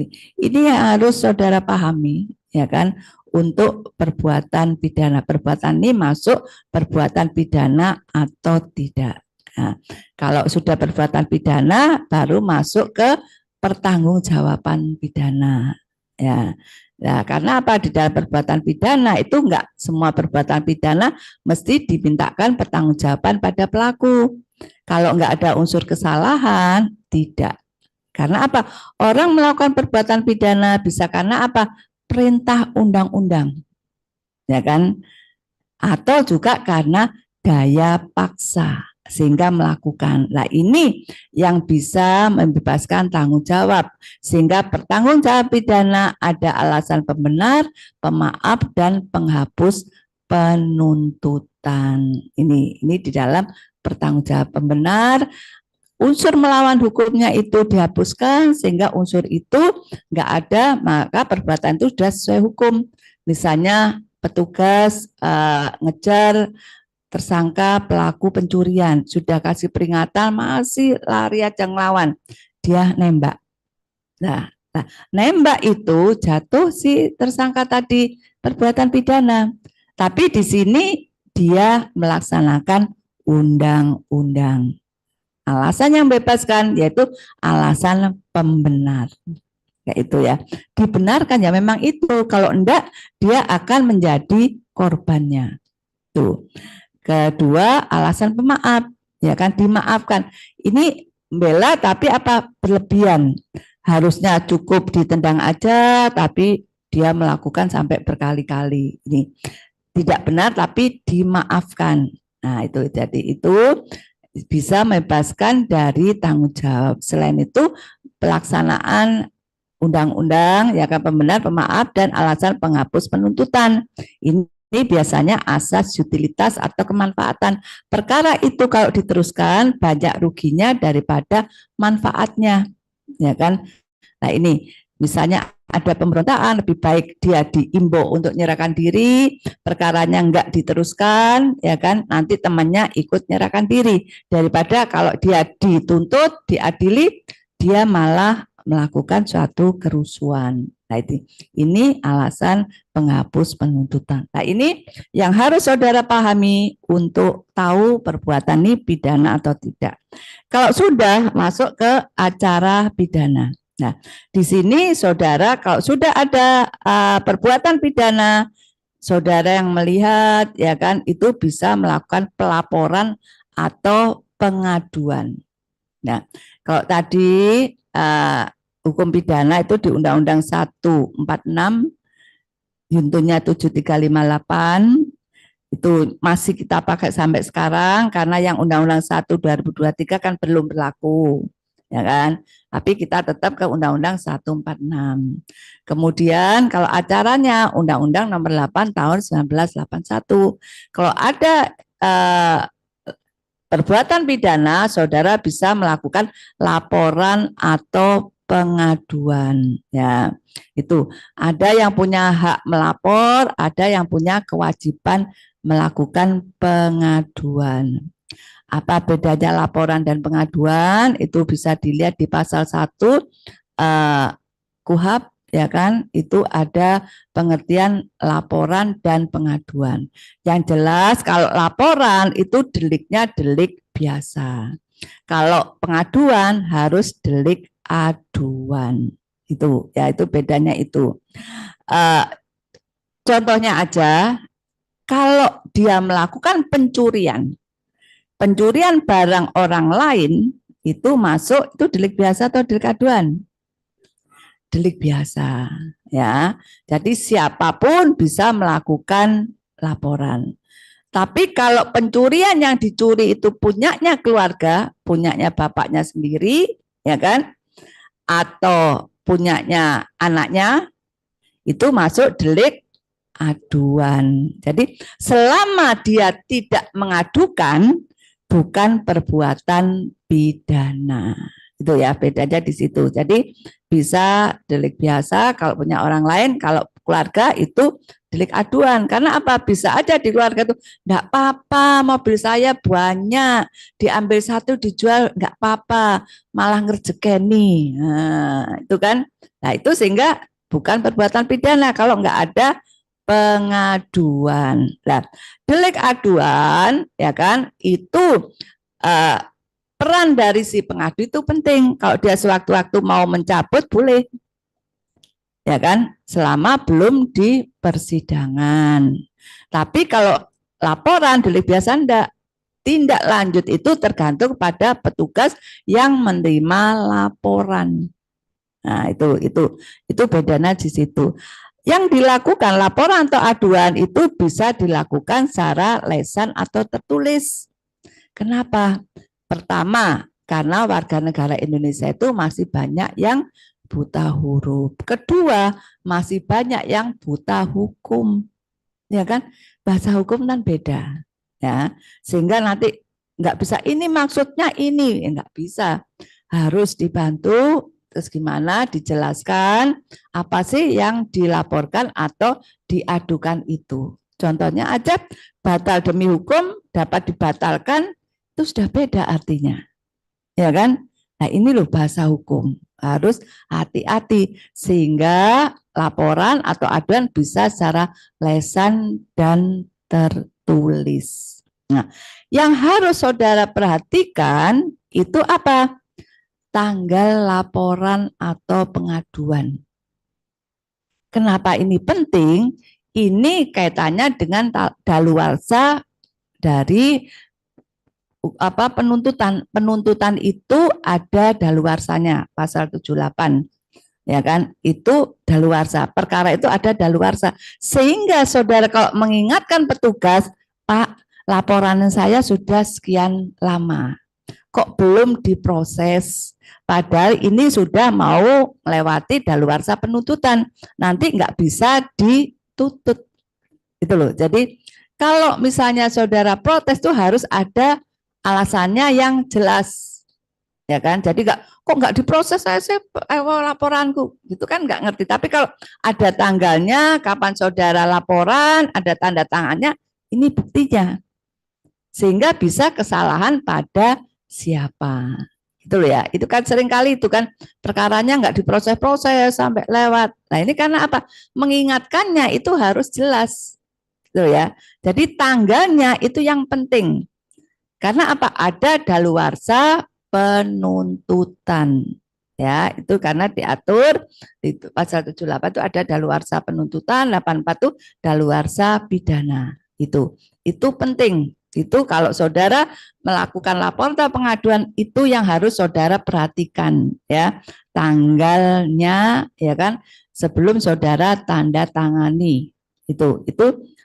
ini yang harus saudara pahami, ya kan? Untuk perbuatan pidana, perbuatan ini masuk perbuatan pidana atau tidak. Nah, kalau sudah perbuatan pidana, baru masuk ke pertanggungjawaban pidana. Ya, nah, karena apa? Di dalam perbuatan pidana itu enggak semua perbuatan pidana mesti dimintakan pertanggungjawaban pada pelaku. Kalau enggak ada unsur kesalahan, tidak. Karena apa? Orang melakukan perbuatan pidana bisa karena apa? Perintah undang-undang. Ya kan? atau juga karena daya paksa sehingga melakukan. Nah, ini yang bisa membebaskan tanggung jawab, sehingga bertanggung jawab pidana ada alasan pembenar, pemaaf, dan penghapus penuntutan. Ini di dalam bertanggung jawab pembenar. Unsur melawan hukumnya itu dihapuskan sehingga unsur itu nggak ada, maka perbuatan itu sudah sesuai hukum. Misalnya petugas ngejar tersangka pelaku pencurian, sudah kasih peringatan masih lari aja ngelawan, dia nembak. Nah, nembak itu jatuh si tersangka tadi perbuatan pidana. Tapi di sini dia melaksanakan undang-undang. Alasan yang bebaskan yaitu alasan pembenar. Kayak itu ya. Dibenarkan ya memang itu. Kalau enggak dia akan menjadi korbannya. Tuh. Kedua, alasan pemaaf, ya kan, dimaafkan. Ini bela tapi apa berlebihan. Harusnya cukup ditendang aja, tapi dia melakukan sampai berkali-kali. Ini tidak benar tapi dimaafkan. Nah, itu jadi itu bisa membebaskan dari tanggung jawab. Selain itu, pelaksanaan undang-undang, ya kan, pembenar, pemaaf, dan alasan penghapus penuntutan. Ini biasanya asas utilitas atau kemanfaatan. Perkara itu kalau diteruskan banyak ruginya daripada manfaatnya, ya kan? Nah, ini misalnya ada pemberontakan, lebih baik dia diimbau untuk menyerahkan diri, perkaranya enggak diteruskan, ya kan? Nanti temannya ikut menyerahkan diri daripada kalau dia dituntut, diadili, dia malah melakukan suatu kerusuhan. Nah, ini alasan penghapus penuntutan. Nah, ini yang harus saudara pahami untuk tahu perbuatan ini pidana atau tidak. Kalau sudah masuk ke acara pidana. Nah, di sini saudara kalau sudah ada perbuatan pidana, saudara yang melihat, ya kan, itu bisa melakukan pelaporan atau pengaduan. Nah, kalau tadi hukum pidana itu di Undang-Undang 146, juntunya 7358, itu masih kita pakai sampai sekarang karena yang Undang-Undang 1 2023 kan belum berlaku, ya kan? Tapi kita tetap ke Undang-Undang 146. Kemudian kalau acaranya Undang-Undang Nomor 8 tahun 1981. Kalau ada perbuatan pidana, saudara bisa melakukan laporan atau pengaduan, ya. Itu ada yang punya hak melapor, ada yang punya kewajiban melakukan pengaduan. Apa bedanya laporan dan pengaduan? Itu bisa dilihat di pasal 1 KUHP, ya kan? Itu ada pengertian laporan dan pengaduan. Yang jelas kalau laporan itu deliknya delik biasa. Kalau pengaduan harus delik aduan. Itu ya, itu bedanya itu. Contohnya aja, kalau dia melakukan pencurian barang orang lain, itu masuk, itu delik biasa atau delik aduan? Delik biasa, ya. Jadi siapapun bisa melakukan laporan. Tapi kalau pencurian yang dicuri itu punyanya keluarga, punyanya bapaknya sendiri, ya kan? Atau punyanya anaknya, itu masuk delik aduan. Jadi selama dia tidak mengadukan, bukan perbuatan pidana. Itu ya, bedanya di situ. Jadi bisa delik biasa kalau punya orang lain, kalau keluarga itu delik aduan. Karena apa? Bisa aja di keluarga itu enggak apa-apa, mobil saya banyak, diambil satu dijual enggak apa-apa, malah ngerjekeni. Nah, itu kan. Nah, itu sehingga bukan perbuatan pidana kalau enggak ada pengaduan. Nah, delik aduan, ya kan, itu peran dari si pengadu itu penting. Kalau dia sewaktu-waktu mau mencabut boleh, ya kan, selama belum di persidangan. Tapi kalau laporan delik biasa enggak, tindak lanjut itu tergantung pada petugas yang menerima laporan. Nah, itu bedanya di situ. Yang dilakukan laporan atau aduan itu bisa dilakukan secara lisan atau tertulis. Kenapa? Pertama, karena warga negara Indonesia itu masih banyak yang buta huruf. Kedua, masih banyak yang buta hukum. Ya kan? Bahasa hukum kan beda. Ya, sehingga nanti nggak bisa ini maksudnya ini, nggak bisa. Harus dibantu. Terus gimana dijelaskan apa sih yang dilaporkan atau diadukan itu. Contohnya aja batal demi hukum dapat dibatalkan itu sudah beda artinya. Ya kan? Nah, ini loh bahasa hukum. Harus hati-hati sehingga laporan atau aduan bisa secara lisan dan tertulis. Nah, yang harus saudara perhatikan itu apa? Tanggal laporan atau pengaduan. Kenapa ini penting? Ini kaitannya dengan daluarsa dari penuntutan itu ada daluarsanya pasal 78 ya kan, itu daluarsa, perkara itu ada daluarsa, sehingga saudara kalau mengingatkan petugas, Pak, laporan saya sudah sekian lama kok belum diproses, padahal ini sudah mau melewati daluarsa penuntutan, nanti nggak bisa dituntut itu loh. Jadi kalau misalnya saudara protes tuh harus ada alasannya yang jelas, ya kan? Jadi kok nggak diproses saya laporanku, gitu kan nggak ngerti. Tapi kalau ada tanggalnya, kapan saudara laporan, ada tanda tangannya, ini buktinya, sehingga bisa kesalahan pada siapa. Itu loh ya, itu kan sering kali itu kan perkaranya nggak diproses-proses sampai lewat. Nah ini karena apa? Mengingatkannya itu harus jelas, gitu ya. Jadi tanggalnya itu yang penting. Karena apa? Ada daluarsa penuntutan. Ya, itu karena diatur di pasal 78 itu ada daluarsa penuntutan, 84 itu daluarsa pidana. Itu penting. Itu kalau saudara melakukan laporan atau pengaduan itu yang harus saudara perhatikan ya. Tanggalnya ya kan sebelum saudara tanda tangani. Itu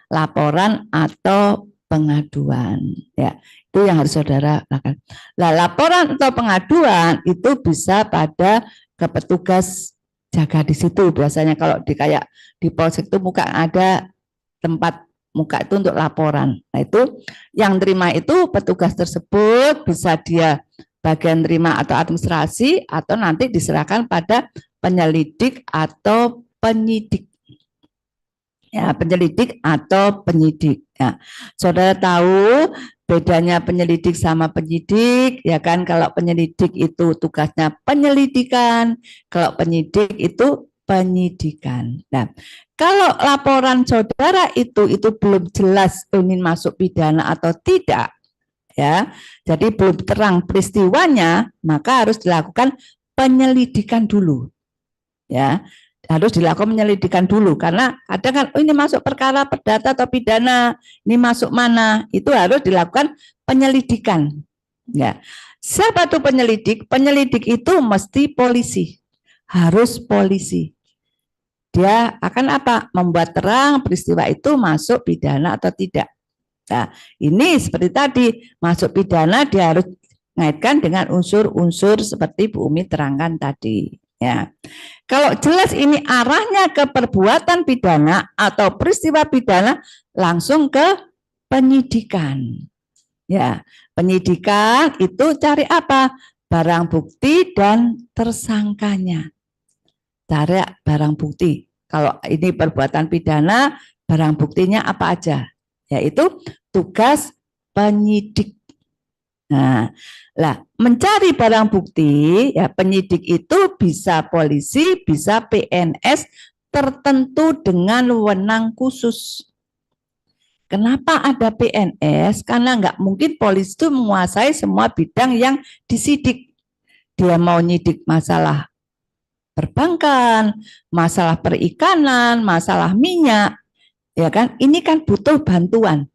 laporan atau pengaduan ya. Itu yang harus saudara lakukan. Nah, laporan atau pengaduan itu bisa pada ke petugas jaga di situ. Biasanya kalau kayak di polsek itu muka ada tempat muka itu untuk laporan. Nah, itu yang terima itu petugas tersebut, bisa dia bagian terima atau administrasi atau nanti diserahkan pada penyelidik atau penyidik. Ya, penyelidik atau penyidik. Ya. Saudara tahu bedanya penyelidik sama penyidik, ya kan? Kalau penyelidik itu tugasnya penyelidikan, kalau penyidik itu penyidikan. Nah, kalau laporan saudara itu belum jelas ini masuk pidana atau tidak, ya, jadi belum terang peristiwanya, maka harus dilakukan penyelidikan dulu, ya. Harus dilakukan penyelidikan dulu karena ada kan ini masuk perkara perdata atau pidana, ini masuk mana, itu harus dilakukan penyelidikan ya. Siapa tuh penyelidik? Penyelidik itu mesti polisi, harus polisi. Dia akan apa? Membuat terang peristiwa itu masuk pidana atau tidak. Nah, ini seperti tadi masuk pidana dia harus mengaitkan dengan unsur-unsur seperti Bu Umi terangkan tadi. Ya, kalau jelas ini arahnya ke perbuatan pidana atau peristiwa pidana, langsung ke penyidikan. Ya, penyidikan itu cari apa? Barang bukti dan tersangkanya. Cari barang bukti. Kalau ini perbuatan pidana, barang buktinya apa aja? Yaitu tugas penyidik. Nah, lah mencari barang bukti ya penyidik itu bisa polisi, bisa PNS tertentu dengan wewenang khusus. Kenapa ada PNS? Karena nggak mungkin polisi itu menguasai semua bidang yang disidik. Dia mau nyidik masalah perbankan, masalah perikanan, masalah minyak, ya kan? Ini kan butuh bantuan.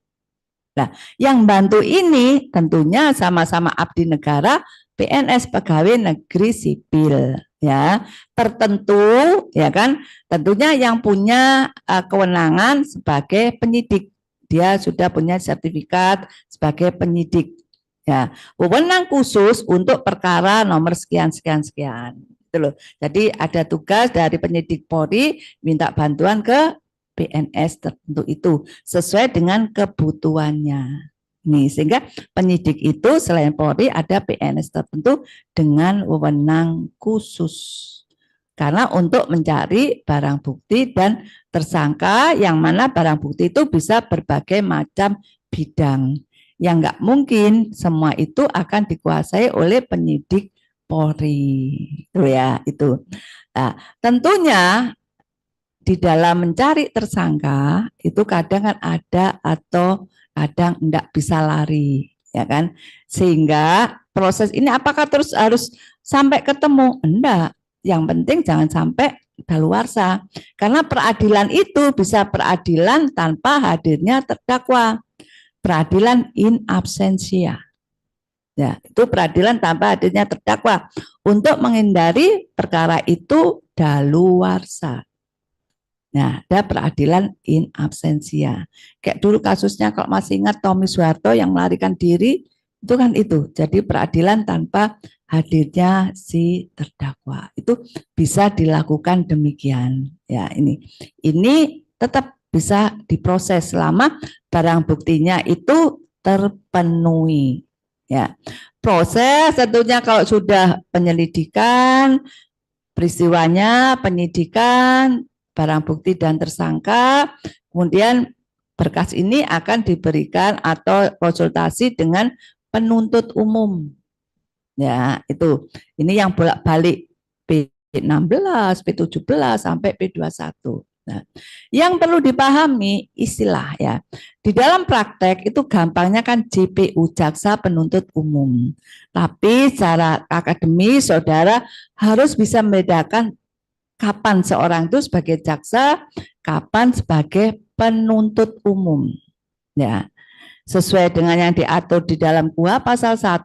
Nah, yang bantu ini tentunya sama-sama abdi negara PNS pegawai negeri sipil ya tertentu ya kan, tentunya yang punya kewenangan sebagai penyidik, dia sudah punya sertifikat sebagai penyidik ya, wewenang khusus untuk perkara nomor sekian sekian sekian gitu loh. Jadi ada tugas dari penyidik Polri minta bantuan ke PNS tertentu itu sesuai dengan kebutuhannya. Nih, sehingga penyidik itu selain Polri ada PNS tertentu dengan wewenang khusus. Karena untuk mencari barang bukti dan tersangka yang mana barang bukti itu bisa berbagai macam bidang. Yang nggak mungkin semua itu akan dikuasai oleh penyidik Polri. Itu ya, itu. Nah, tentunya di dalam mencari tersangka itu kadang kan ada atau kadang enggak bisa lari, ya kan? Sehingga proses ini apakah terus harus sampai ketemu? Enggak. Yang penting jangan sampai daluarsa. Karena peradilan itu bisa peradilan tanpa hadirnya terdakwa. Peradilan in absentia. Ya, itu peradilan tanpa hadirnya terdakwa untuk menghindari perkara itu daluarsa. Nah, ada peradilan in absentia. Kayak dulu kasusnya kalau masih ingat Tommy Soeharto yang melarikan diri, itu kan itu. Jadi peradilan tanpa hadirnya si terdakwa. Itu bisa dilakukan demikian. Ya, ini tetap bisa diproses selama barang buktinya itu terpenuhi. Ya. Proses tentunya kalau sudah penyelidikan, peristiwanya, penyidikan, barang bukti dan tersangka, kemudian berkas ini akan diberikan atau konsultasi dengan penuntut umum. Ya, itu. Ini yang bolak-balik P16, P17 sampai P21. Nah, yang perlu dipahami istilah ya. Di dalam praktek itu gampangnya kan JPU, jaksa penuntut umum. Tapi secara akademis saudara harus bisa membedakan kapan seorang itu sebagai jaksa, kapan sebagai penuntut umum. Ya. Sesuai dengan yang diatur di dalam KUHP pasal 1,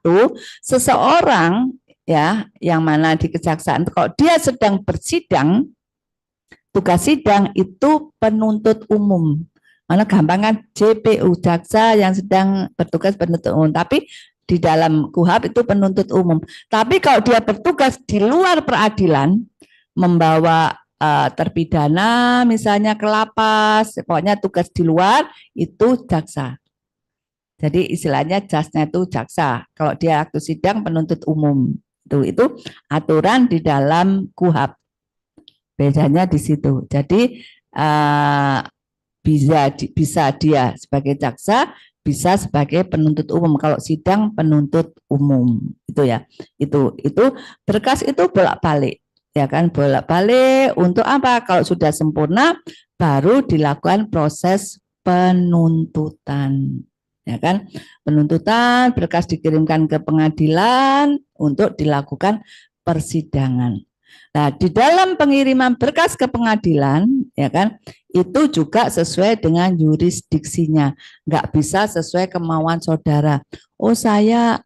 seseorang ya yang mana di kejaksaan kalau dia sedang bersidang, tugas sidang itu penuntut umum. Mana gampang kan JPU, jaksa yang sedang bertugas penuntut umum, tapi di dalam KUHP itu penuntut umum. Tapi kalau dia bertugas di luar peradilan, membawa terpidana misalnya ke lapas, pokoknya tugas di luar itu jaksa. Jadi istilahnya jasnya itu jaksa. Kalau dia waktu sidang penuntut umum itu aturan di dalam KUHP. Bedanya di situ. Jadi bisa dia sebagai jaksa, bisa sebagai penuntut umum. Kalau sidang penuntut umum itu ya. Itu berkas itu bolak-balik. Ya kan, bolak-balik untuk apa? Kalau sudah sempurna baru dilakukan proses penuntutan. Ya kan, penuntutan, berkas dikirimkan ke pengadilan untuk dilakukan persidangan. Nah, di dalam pengiriman berkas ke pengadilan, ya kan, itu juga sesuai dengan yurisdiksinya, nggak bisa sesuai kemauan saudara. Oh, saya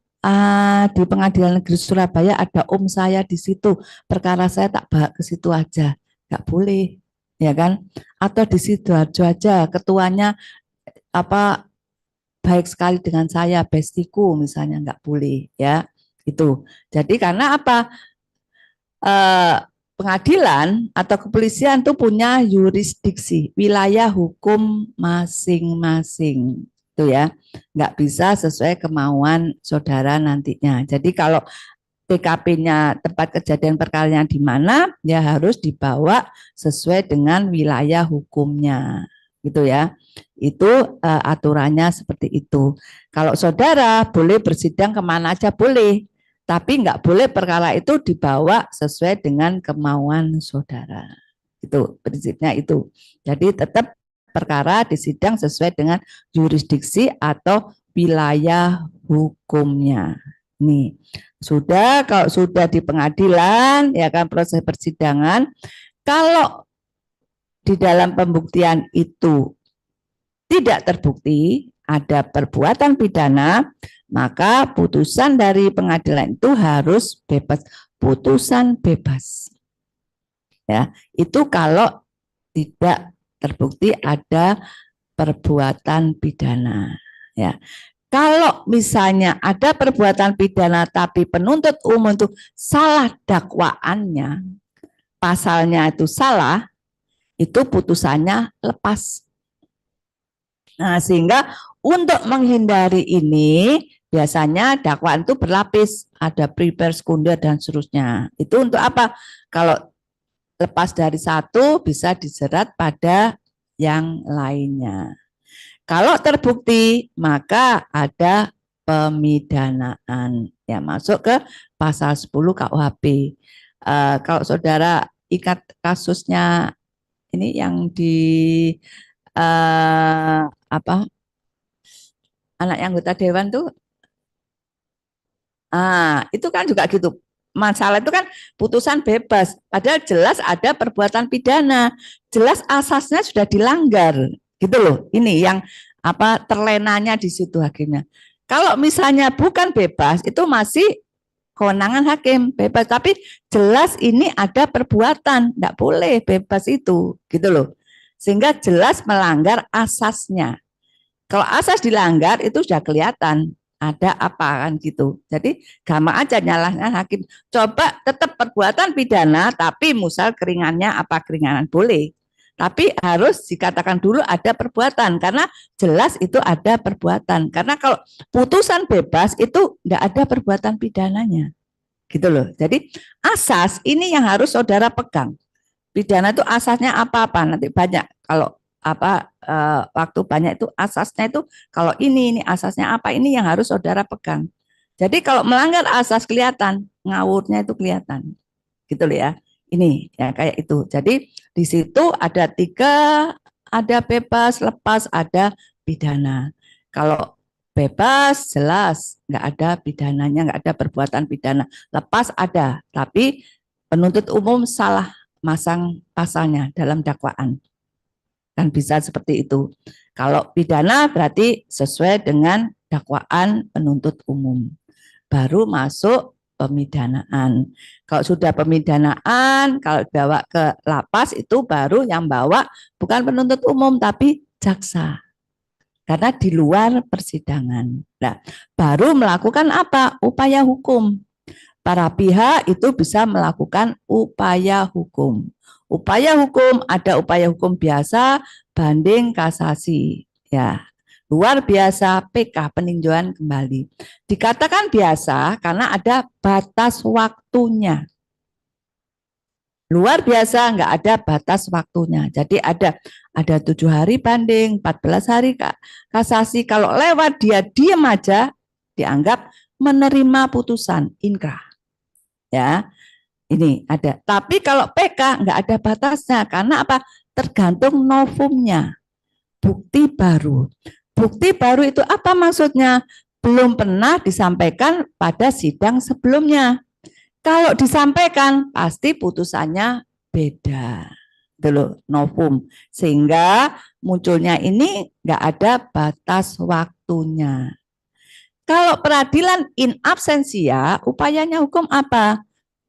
di Pengadilan Negeri Surabaya ada saya di situ, perkara saya tak bawa ke situ aja, nggak boleh, ya kan? Atau di Sidoarjo aja, ketuanya apa baik sekali dengan saya, bestiku misalnya, nggak boleh, ya itu. Jadi karena apa? Pengadilan atau kepolisian itu punya yurisdiksi, wilayah hukum masing-masing. Itu ya, nggak bisa sesuai kemauan saudara nantinya. Jadi kalau TKP-nya tempat kejadian perkaranya di mana, ya harus dibawa sesuai dengan wilayah hukumnya, gitu ya. Itu aturannya seperti itu. Kalau saudara boleh bersidang kemana aja boleh, tapi nggak boleh perkara itu dibawa sesuai dengan kemauan saudara. Itu prinsipnya itu. Jadi tetap perkara disidang sesuai dengan yurisdiksi atau wilayah hukumnya. Nih, kalau sudah di pengadilan ya kan proses persidangan, kalau di dalam pembuktian itu tidak terbukti ada perbuatan pidana, maka putusan dari pengadilan itu harus bebas, putusan bebas. Ya, itu kalau tidak terbukti ada perbuatan pidana. Ya, kalau misalnya ada perbuatan pidana tapi penuntut umum itu salah dakwaannya, pasalnya itu salah, itu putusannya lepas. Nah, sehingga untuk menghindari ini biasanya dakwaan itu berlapis, ada primer, sekunder dan seterusnya. Itu untuk apa? Kalau lepas dari satu bisa dijerat pada yang lainnya. Kalau terbukti maka ada pemidanaan, ya masuk ke pasal 10 KUHP. Kalau saudara ingat kasusnya ini yang di apa, anak yang anggota dewan tuh, itu kan juga gitu. Masalah itu kan putusan bebas, padahal jelas ada perbuatan pidana, jelas asasnya sudah dilanggar, gitu loh. Ini yang apa terlenanya di situ hakimnya. Kalau misalnya bukan bebas, itu masih kewenangan hakim bebas, tapi jelas ini ada perbuatan, tidak boleh bebas itu, gitu loh. Sehingga jelas melanggar asasnya. Kalau asas dilanggar itu sudah kelihatan ada apa kan gitu. Jadi gampang aja nyalahkan hakim. Coba tetap perbuatan pidana tapi misal keringannya apa keringanan boleh. Tapi harus dikatakan dulu ada perbuatan karena jelas itu ada perbuatan. Karena kalau putusan bebas itu enggak ada perbuatan pidananya. Gitu loh. Jadi asas ini yang harus saudara pegang. Pidana itu asasnya apa-apa nanti banyak kalau apa waktu banyak itu asasnya itu kalau ini asasnya apa ini yang harus saudara pegang. Jadi kalau melanggar asas kelihatan, ngawurnya itu kelihatan. Gitu loh ya. Ini ya kayak itu. Jadi di situ ada 3, ada bebas, lepas, ada pidana. Kalau bebas jelas nggak ada pidananya, nggak ada perbuatan pidana. Lepas ada, tapi penuntut umum salah masang pasalnya dalam dakwaan. Kan bisa seperti itu. Kalau pidana berarti sesuai dengan dakwaan penuntut umum. Baru masuk pemidanaan. Kalau sudah pemidanaan, kalau bawa ke lapas itu baru yang bawa bukan penuntut umum tapi jaksa. Karena di luar persidangan. Nah, baru melakukan apa? Upaya hukum. Para pihak itu bisa melakukan upaya hukum. Upaya hukum ada upaya hukum biasa, banding, kasasi. Ya, luar biasa PK peninjauan kembali. Dikatakan biasa karena ada batas waktunya. Luar biasa nggak ada batas waktunya. Jadi ada 7 hari banding, 14 hari kasasi. Kalau lewat dia diam aja dianggap menerima putusan inkrah. Ya. Ini ada. Tapi kalau PK nggak ada batasnya karena apa? Tergantung novumnya. Bukti baru. Bukti baru itu apa maksudnya? Belum pernah disampaikan pada sidang sebelumnya. Kalau disampaikan pasti putusannya beda. Dulu novum. Sehingga munculnya ini nggak ada batas waktunya. Kalau peradilan in absentia, upayanya hukum apa?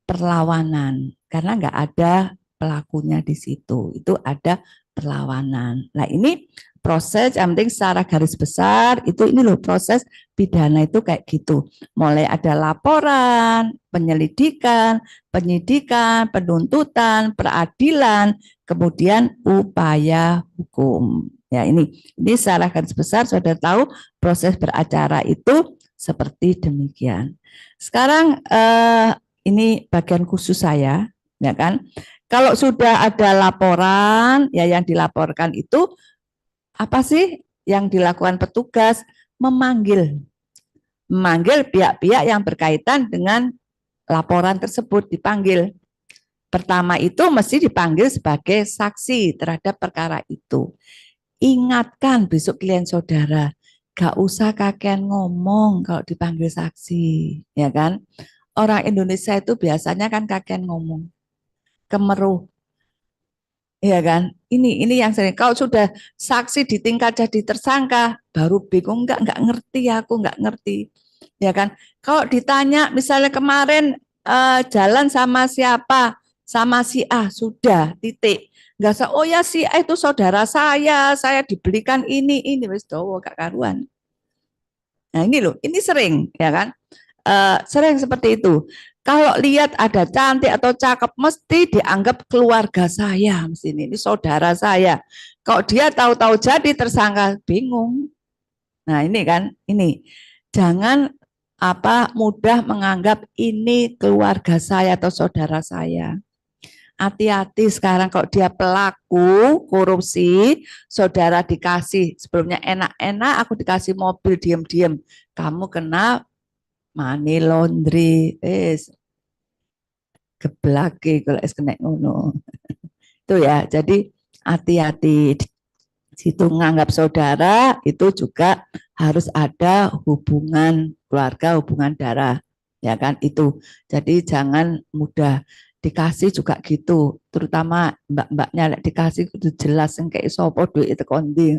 Perlawanan karena nggak ada pelakunya di situ, itu ada perlawanan. Nah ini proses yang penting secara garis besar itu ini loh proses pidana itu kayak gitu, mulai ada laporan, penyelidikan, penyidikan, penuntutan, peradilan, kemudian upaya hukum. Ya ini secara garis besar sudah tahu proses beracara itu seperti demikian. Sekarang ini bagian khusus saya, ya kan? Kalau sudah ada laporan, ya yang dilaporkan itu apa sih yang dilakukan petugas? Memanggil pihak-pihak yang berkaitan dengan laporan tersebut dipanggil. Pertama itu mesti dipanggil sebagai saksi terhadap perkara itu. Ingatkan besok klien saudara, gak usah kakean ngomong kalau dipanggil saksi, ya kan? Orang Indonesia itu biasanya kan kakean ngomong, kemeruh. Iya kan? Ini yang sering. Kalau sudah saksi di tingkat jadi tersangka, baru bingung, nggak ngerti, aku nggak ngerti. Ya kan? Kalau ditanya misalnya kemarin jalan sama siapa, sama si A, sudah titik. Nggak usah, oh ya si A itu saudara saya dibelikan ini wis dowo gak karuan. Nah ini loh, ini sering ya kan? Sering seperti itu. Kalau lihat ada cantik atau cakep, mesti dianggap keluarga saya, mesti ini saudara saya. Kalau dia tahu-tahu jadi tersangka, bingung. Nah ini kan, ini jangan mudah menganggap ini keluarga saya atau saudara saya. Hati-hati sekarang kalau dia pelaku korupsi, saudara dikasih sebelumnya enak-enak, aku dikasih mobil diem-diem, kamu kena money laundry, geblake kalau es kena ngono. Itu ya, jadi hati-hati. Situ nganggap saudara itu juga harus ada hubungan keluarga, hubungan darah, ya kan itu. Jadi jangan mudah dikasih juga gitu, terutama mbak-mbaknya dikasih itu jelas kayak sopo duit itu kondi.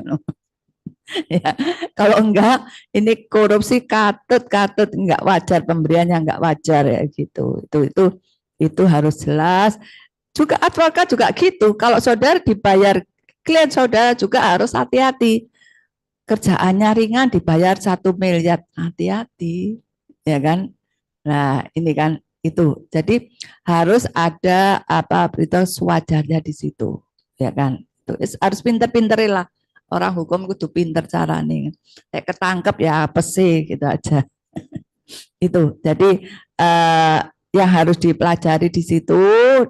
Ya, kalau enggak ini korupsi katut enggak wajar, pemberiannya enggak wajar ya gitu. Itu harus jelas. Juga advokat juga gitu. Kalau saudara dibayar klien, saudara juga harus hati-hati. Kerjaannya ringan dibayar 1 miliar, hati-hati, ya kan? Nah, ini kan itu. Jadi harus ada berita sewajarnya di situ, ya kan? Itu harus pinter-pinter lah. Orang hukum kudu pinter cara nih. Kayak ketangkep ya apa sih gitu aja. Itu. Jadi yang harus dipelajari di situ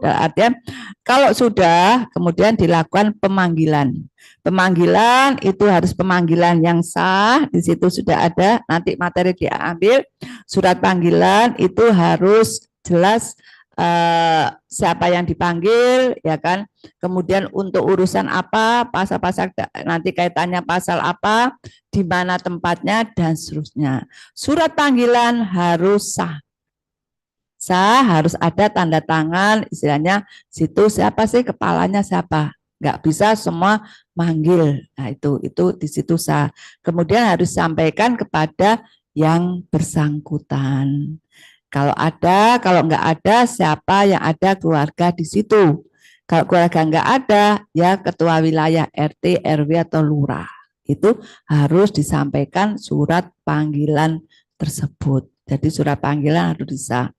artinya kalau sudah kemudian dilakukan pemanggilan. Pemanggilan itu harus pemanggilan yang sah, di situ sudah ada nanti materi diambil, surat panggilan itu harus jelas siapa yang dipanggil ya kan. Kemudian untuk urusan apa, pasal-pasal nanti kaitannya pasal apa, di mana tempatnya dan seterusnya. Surat panggilan harus sah. Harus ada tanda tangan, istilahnya situ siapa sih kepalanya siapa, nggak bisa semua manggil. Nah itu di situ sah. Kemudian harus sampaikan kepada yang bersangkutan. Kalau nggak ada siapa yang ada keluarga di situ. Kalau keluarga nggak ada, ya ketua wilayah RT, RW atau lurah. Itu harus disampaikan surat panggilan tersebut. Jadi surat panggilan harus bisa.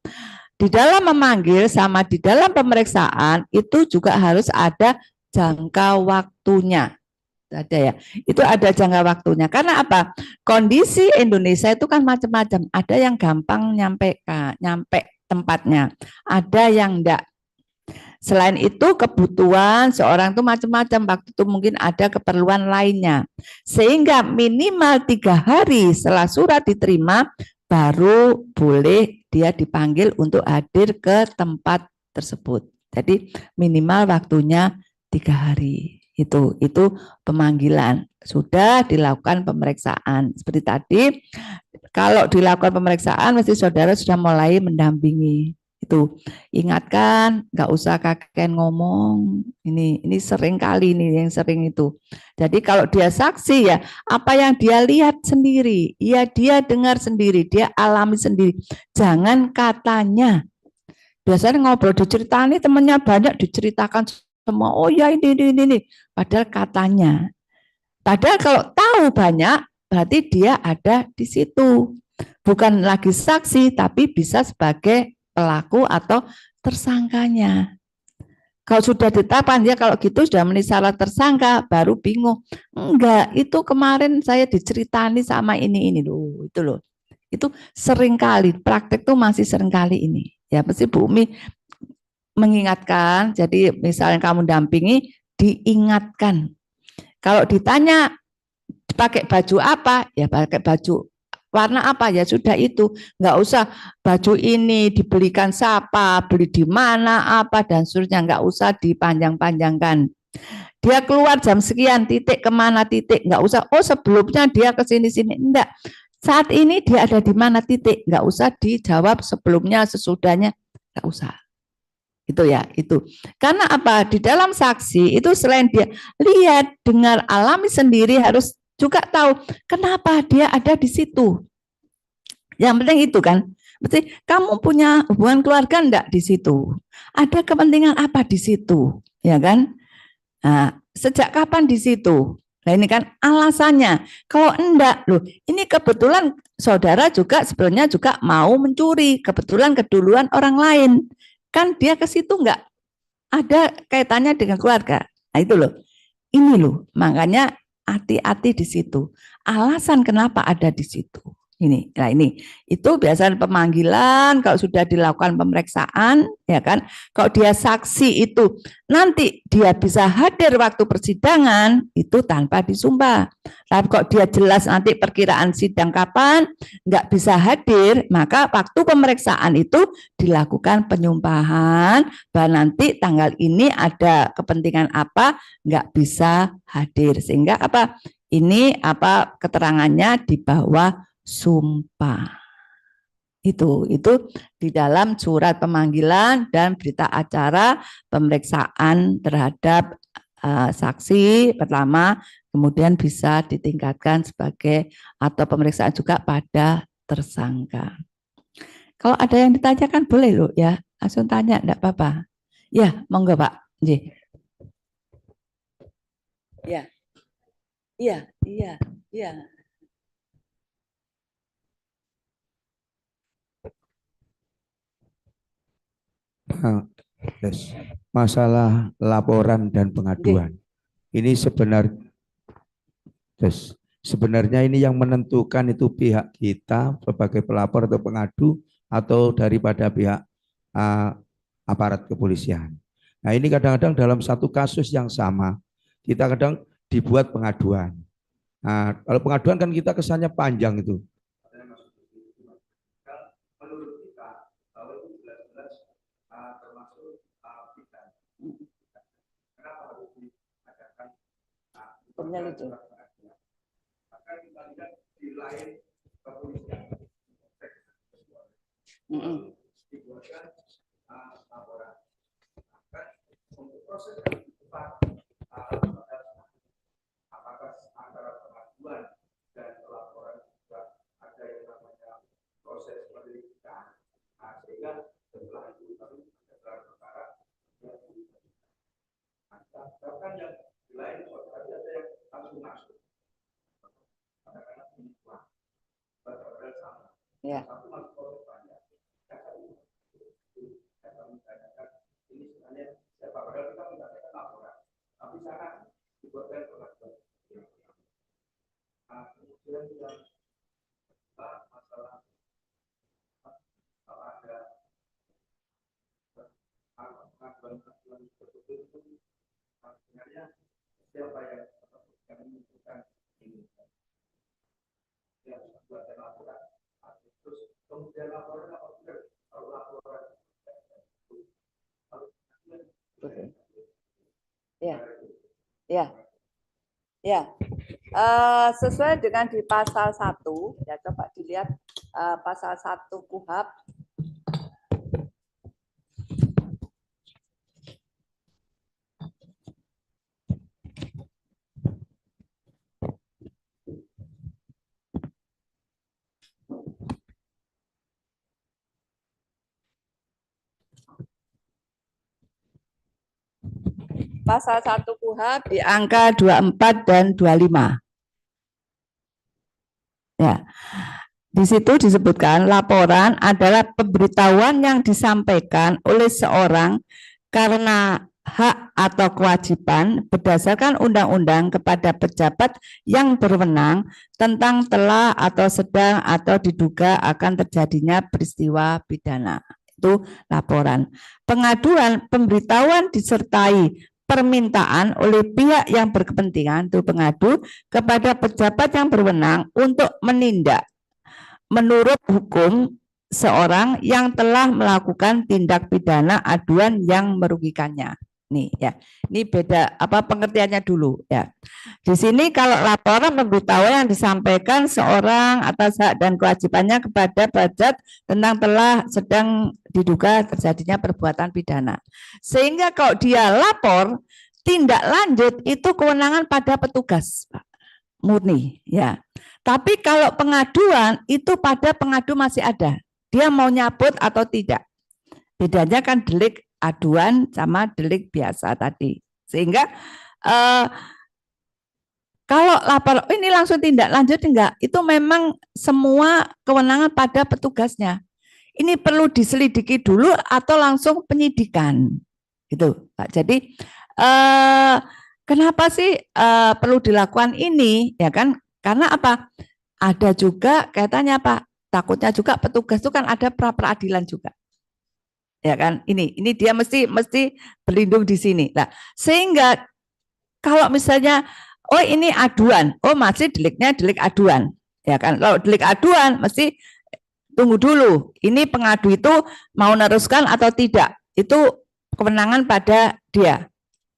Di dalam memanggil sama di dalam pemeriksaan itu juga harus ada jangka waktunya. Ada ya, itu ada jangka waktunya. Karena apa? Kondisi Indonesia itu kan macam-macam. Ada yang gampang nyampe tempatnya, ada yang enggak. Selain itu kebutuhan seorang itu macam-macam. Waktu itu mungkin ada keperluan lainnya. Sehingga minimal 3 hari setelah surat diterima baru boleh dia dipanggil untuk hadir ke tempat tersebut. Jadi minimal waktunya 3 hari. Itu pemanggilan. Sudah dilakukan pemeriksaan. Seperti tadi, kalau dilakukan pemeriksaan mesti saudara sudah mulai mendampingi. Itu ingatkan, nggak usah kakek ngomong. Ini sering kali ini yang sering itu. Jadi kalau dia saksi ya apa yang dia lihat sendiri, ya dia dengar sendiri, dia alami sendiri. Jangan katanya. Biasanya ngobrol diceritani temannya banyak diceritakan semua. Oh ya ini. Padahal katanya. Padahal kalau tahu banyak berarti dia ada di situ. Bukan lagi saksi tapi bisa sebagai pelaku atau tersangkanya. Kalau sudah ditetapkan dia kalau gitu sudah memenuhi syarat tersangka baru bingung. Enggak, itu kemarin saya diceritani sama ini loh, itu loh. Itu sering kali, praktek tuh masih sering kali ini. Ya pasti Bu Umi mengingatkan, jadi misalnya kamu dampingi, diingatkan. Kalau ditanya pakai baju apa, ya pakai baju warna apa ya sudah itu, nggak usah baju ini dibelikan siapa, beli di mana apa dan seterusnya, nggak usah dipanjang-panjangkan. Dia keluar jam sekian titik kemana titik, nggak usah. Oh sebelumnya dia ke sini-sini, enggak. Saat ini dia ada di mana titik, nggak usah dijawab sebelumnya sesudahnya, nggak usah. Itu ya, itu. Karena apa? Di dalam saksi itu selain dia lihat, dengar, alami sendiri, harus juga tahu kenapa dia ada di situ. Yang penting itu kan. Berarti kamu punya hubungan keluarga enggak di situ? Ada kepentingan apa di situ? Ya kan? Nah, sejak kapan di situ? Nah, ini kan alasannya. Kalau enggak, loh, ini kebetulan saudara juga sebenarnya juga mau mencuri, kebetulan keduluan orang lain. Kan dia ke situ enggak ada kaitannya dengan keluarga. Nah, itu loh. Ini loh, makanya hati-hati di situ. Alasan kenapa ada di situ. Ini, nah ini, itu biasanya pemanggilan, kalau sudah dilakukan pemeriksaan, ya kan, kalau dia saksi itu, nanti dia bisa hadir waktu persidangan, itu tanpa disumpah. Tapi kalau dia jelas nanti perkiraan sidang kapan, nggak bisa hadir, maka waktu pemeriksaan itu dilakukan penyumpahan, bahwa nanti tanggal ini ada kepentingan apa, nggak bisa hadir. Sehingga apa, ini apa keterangannya di bawah sumpah. Itu di dalam surat pemanggilan dan berita acara pemeriksaan terhadap saksi pertama, kemudian bisa ditingkatkan sebagai atau pemeriksaan juga pada tersangka. Kalau ada yang ditanyakan boleh loh ya, langsung tanya, enggak apa-apa. Ya, monggo Pak. Ya. Iya, iya, iya. Yes. Masalah laporan dan pengaduan. Ini sebenarnya ini yang menentukan itu pihak kita sebagai pelapor atau pengadu atau daripada pihak aparat kepolisian. Nah, ini kadang-kadang dalam satu kasus yang sama kita kadang dibuat pengaduan. Nah, kalau pengaduan kan kita kesannya panjang itu. Penyelidik. Untuk proses apakah antara pengaduan dan pelaporan juga ada yang namanya proses penyelidikan, sehingga setelah itu kami gelar perkara bahkan yang lain ada yang langsung masuk kadang-kadang ini sama satu masuk proses panjang ini sebenarnya siapa padahal kita mendapatkan laporan tapi sana dibuatkan pengaduan. Kemudian yang masalah ada pengaduan tersebut itu sebenarnya siapa yang menentukan ini yang membuatkan laporan terus kemudian laporan kalau laporan Ya. Sesuai dengan di pasal 1, ya coba dilihat pasal 1 KUHP. Pasal 1 KUHP di angka 24 dan 25. Ya. Di situ disebutkan laporan adalah pemberitahuan yang disampaikan oleh seorang karena hak atau kewajiban berdasarkan undang-undang kepada pejabat yang berwenang tentang telah atau sedang atau diduga akan terjadinya peristiwa pidana. Itu laporan. Pengaduan pemberitahuan disertai permintaan oleh pihak yang berkepentingan itu pengadu kepada pejabat yang berwenang untuk menindak menurut hukum seorang yang telah melakukan tindak pidana aduan yang merugikannya. Nih ya, ini beda apa pengertiannya dulu ya. Di sini kalau laporan pemberitahuan yang disampaikan seorang atas hak dan kewajibannya kepada pajak tentang telah sedang diduga terjadinya perbuatan pidana. Sehingga kalau dia lapor, tindak lanjut itu kewenangan pada petugas, Pak. Murni ya. Tapi kalau pengaduan itu pada pengadu masih ada. Dia mau nyabut atau tidak. Bedanya kan delik aduan sama delik biasa tadi. Sehingga kalau lapor ini langsung tindak lanjut enggak, itu memang semua kewenangan pada petugasnya. Ini perlu diselidiki dulu atau langsung penyidikan. Gitu, Pak. Jadi kenapa sih perlu dilakukan ini? Ya kan? Karena apa? Ada juga kaitannya Pak. Takutnya juga petugas itu kan ada pra peradilan juga. Ya kan, ini dia mesti berlindung di sini. Nah, sehingga kalau misalnya oh ini aduan, oh masih deliknya delik aduan, ya kan? Kalau delik aduan mesti tunggu dulu, ini pengadu itu mau meneruskan atau tidak, itu kewenangan pada dia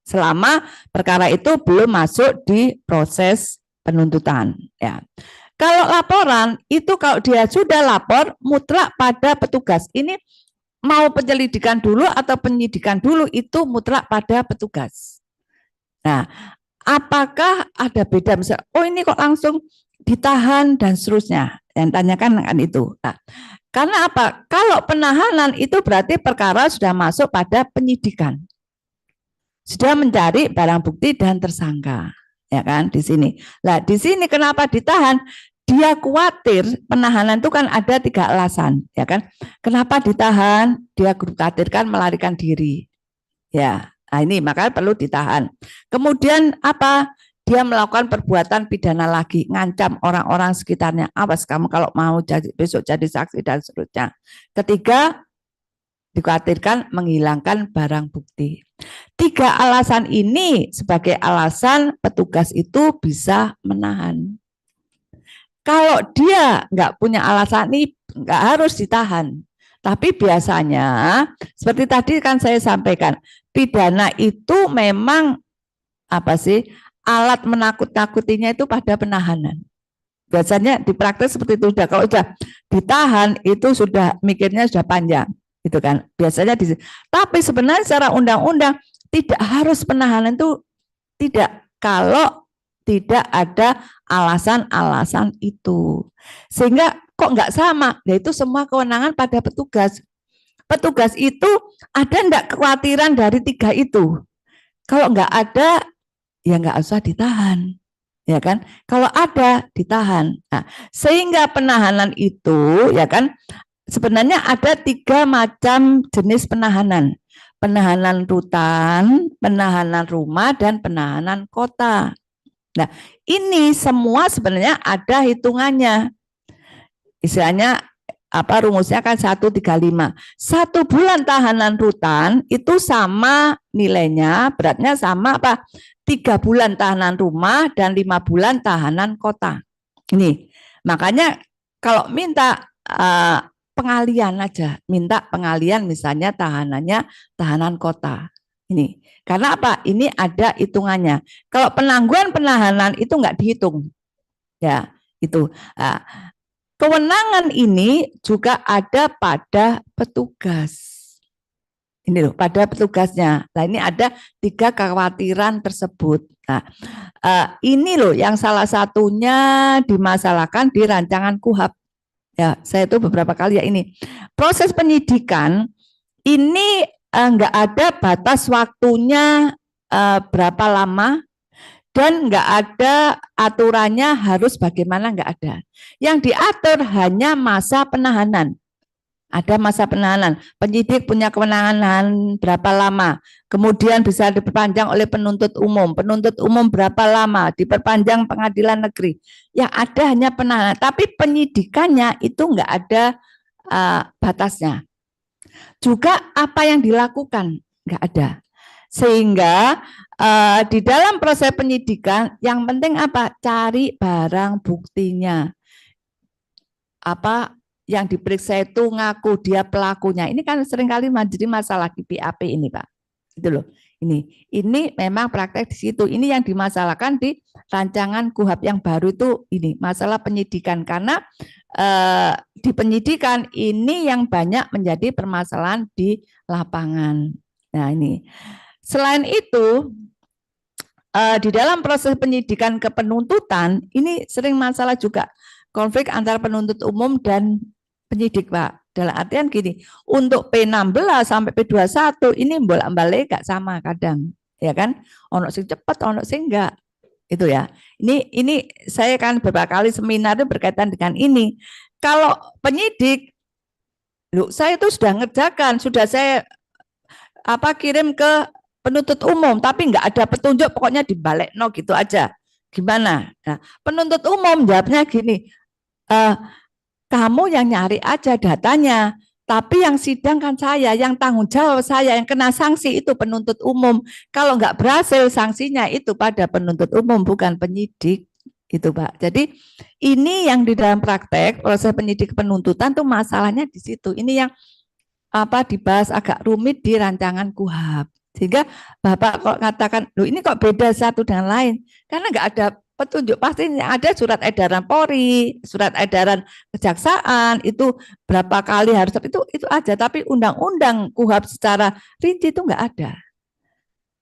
selama perkara itu belum masuk di proses penuntutan. Ya. Kalau laporan itu kalau dia sudah lapor mutlak pada petugas. Ini mau penyelidikan dulu atau penyidikan dulu itu mutlak pada petugas. Nah, apakah ada beda misalnya, oh ini kok langsung ditahan dan seterusnya. Yang tanyakan kan itu. Nah, karena apa? Kalau penahanan itu berarti perkara sudah masuk pada penyidikan. Sudah mencari barang bukti dan tersangka. Ya kan di sini. Nah, di sini kenapa ditahan? Dia khawatir penahanan itu kan ada 3 alasan, ya kan? Kenapa ditahan? Dia khawatirkan melarikan diri. Ya, nah ini makanya perlu ditahan. Kemudian apa? Dia melakukan perbuatan pidana lagi, ngancam orang-orang sekitarnya. Awas kamu kalau mau besok jadi saksi dan seterusnya. Ketiga, dikhawatirkan menghilangkan barang bukti. 3 alasan ini sebagai alasan petugas itu bisa menahan. Kalau dia nggak punya alasan ini nggak harus ditahan. Tapi biasanya seperti tadi kan saya sampaikan, pidana itu memang apa sih alat menakut-nakutinya itu pada penahanan. Biasanya di praktek seperti itu sudah. Kalau sudah ditahan itu sudah mikirnya sudah panjang, gitu kan. Biasanya tapi sebenarnya secara undang-undang tidak harus penahanan itu tidak kalau tidak ada alasan-alasan itu. Sehingga kok nggak sama? Ya itu semua kewenangan pada petugas. Petugas itu ada enggak kekhawatiran dari 3 itu? Kalau nggak ada, ya nggak usah ditahan. Ya kan? Kalau ada, ditahan. Nah, sehingga penahanan itu, ya kan, sebenarnya ada 3 macam jenis penahanan. Penahanan rutan, penahanan rumah, dan penahanan kota. Nah, ini semua sebenarnya ada hitungannya. Istilahnya apa rumusnya kan 135. 1 bulan tahanan rutan itu sama nilainya, beratnya sama apa? 3 bulan tahanan rumah dan 5 bulan tahanan kota. Ini. Makanya kalau minta pengalian aja, minta pengalian misalnya tahanannya tahanan kota. Ini. Karena apa? Ini ada hitungannya. Kalau penangguhan penahanan itu enggak dihitung. Ya, itu. Nah, kewenangan ini juga ada pada petugas. Ini loh, pada petugasnya. Nah, ini ada 3 kekhawatiran tersebut. Nah, ini loh yang salah satunya dimasalahkan di rancangan KUHP. Ya, saya itu beberapa kali ya ini. Proses penyidikan ini enggak ada batas waktunya berapa lama dan enggak ada aturannya harus bagaimana, enggak ada. Yang diatur hanya masa penahanan. Ada masa penahanan. Penyidik punya kewenangan berapa lama. Kemudian bisa diperpanjang oleh penuntut umum. Penuntut umum berapa lama. Diperpanjang pengadilan negeri. Yang ada hanya penahanan. Tapi penyidikannya itu enggak ada batasnya. Juga apa yang dilakukan enggak ada. Sehingga di dalam proses penyidikan yang penting apa? Cari barang buktinya. Apa yang diperiksa itu ngaku dia pelakunya. Ini kan seringkali menjadi masalah di BAP ini, Pak. Itu loh. Ini memang praktek di situ. Ini yang dimasalahkan di rancangan KUHP yang baru itu ini masalah penyidikan karena di penyidikan ini yang banyak menjadi permasalahan di lapangan. Nah ini selain itu di dalam proses penyidikan ke penuntutan ini sering masalah juga konflik antara penuntut umum dan penyidik Pak. Dalam artian gini, untuk P16 sampai P21 ini bolak-balik gak sama kadang, ya kan? Ono sing cepat, ono sing enggak. Itu ya. Ini saya kan beberapa kali seminar itu berkaitan dengan ini. Kalau penyidik, saya itu sudah ngerjakan, sudah saya kirim ke penuntut umum, tapi nggak ada petunjuk, pokoknya dibalik no gitu aja. Gimana? Nah, penuntut umum jawabnya gini, kamu yang nyari aja datanya, tapi yang sidang kan saya, yang tanggung jawab saya, yang kena sanksi itu penuntut umum. Kalau nggak berhasil sanksinya itu pada penuntut umum, bukan penyidik. Gitu Pak. Jadi ini yang di dalam praktek proses penyidik penuntutan tuh masalahnya di situ. Ini yang dibahas agak rumit di rancangan KUHP. Sehingga Bapak kok katakan, loh ini kok beda satu dengan lain? Karena nggak ada petunjuk, pasti ada surat edaran Polri, surat edaran kejaksaan, itu berapa kali harus, itu aja. Tapi undang-undang KUHP secara rinci itu nggak ada.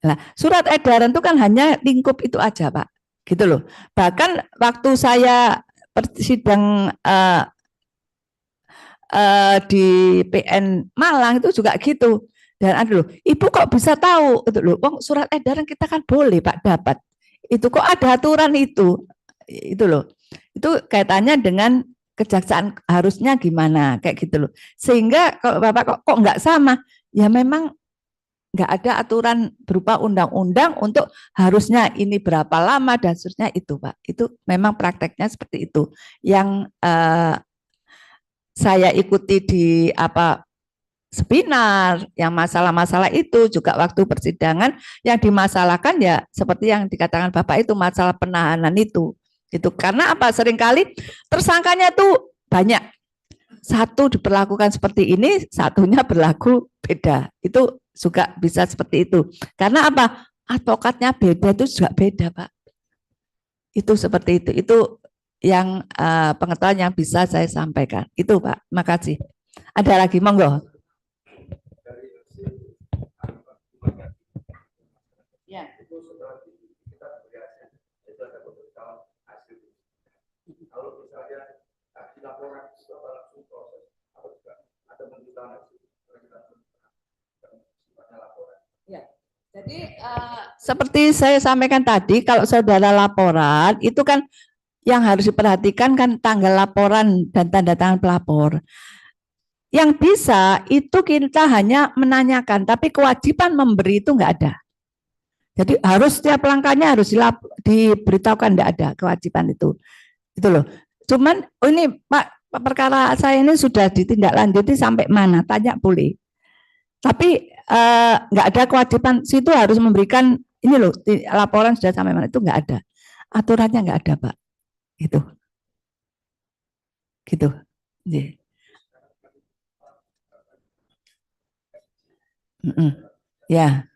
Nah, surat edaran itu kan hanya lingkup itu aja Pak, gitu loh. Bahkan waktu saya sidang di PN Malang itu juga gitu. Dan aduh, ibu kok bisa tahu itu loh? Surat edaran kita kan boleh Pak dapat. Itu kok ada aturan itu loh. Itu kaitannya dengan kejaksaan harusnya gimana kayak gitu loh. Sehingga kalau Bapak kok nggak sama, ya memang nggak ada aturan berupa undang-undang untuk harusnya ini berapa lama dan seterusnya itu Pak. Itu memang prakteknya seperti itu. Yang saya ikuti di seminar yang masalah-masalah itu juga waktu persidangan yang dimasalahkan ya seperti yang dikatakan Bapak itu masalah penahanan itu karena seringkali tersangkanya tuh banyak, satu diperlakukan seperti ini, satunya berlaku beda, itu juga bisa seperti itu karena advokatnya beda, itu juga beda Pak, itu seperti itu yang pengetahuan yang bisa saya sampaikan itu Pak. Makasih. Ada lagi monggo. Ya. Itu setelah kita berhasil, itu ada beberapa hasil. Kalau misalnya kasih laporan itu langsung proses, atau juga ada menunjukkan hasil, kita sifatnya laporan. Ya. Jadi seperti saya sampaikan tadi, kalau saudara laporan itu kan yang harus diperhatikan kan tanggal laporan dan tanda tangan pelapor. Yang bisa itu kita hanya menanyakan, tapi kewajiban memberi itu enggak ada. Jadi harus setiap langkahnya harus diberitahukan, enggak ada kewajiban itu. Itu loh. Cuman ini Pak, perkara saya ini sudah ditindaklanjuti sampai mana? Tanya boleh. Tapi enggak ada kewajiban situ harus memberikan ini loh, laporan sudah sampai mana, itu enggak ada. Aturannya enggak ada, Pak. Gitu. Gitu. Yeah. Ya.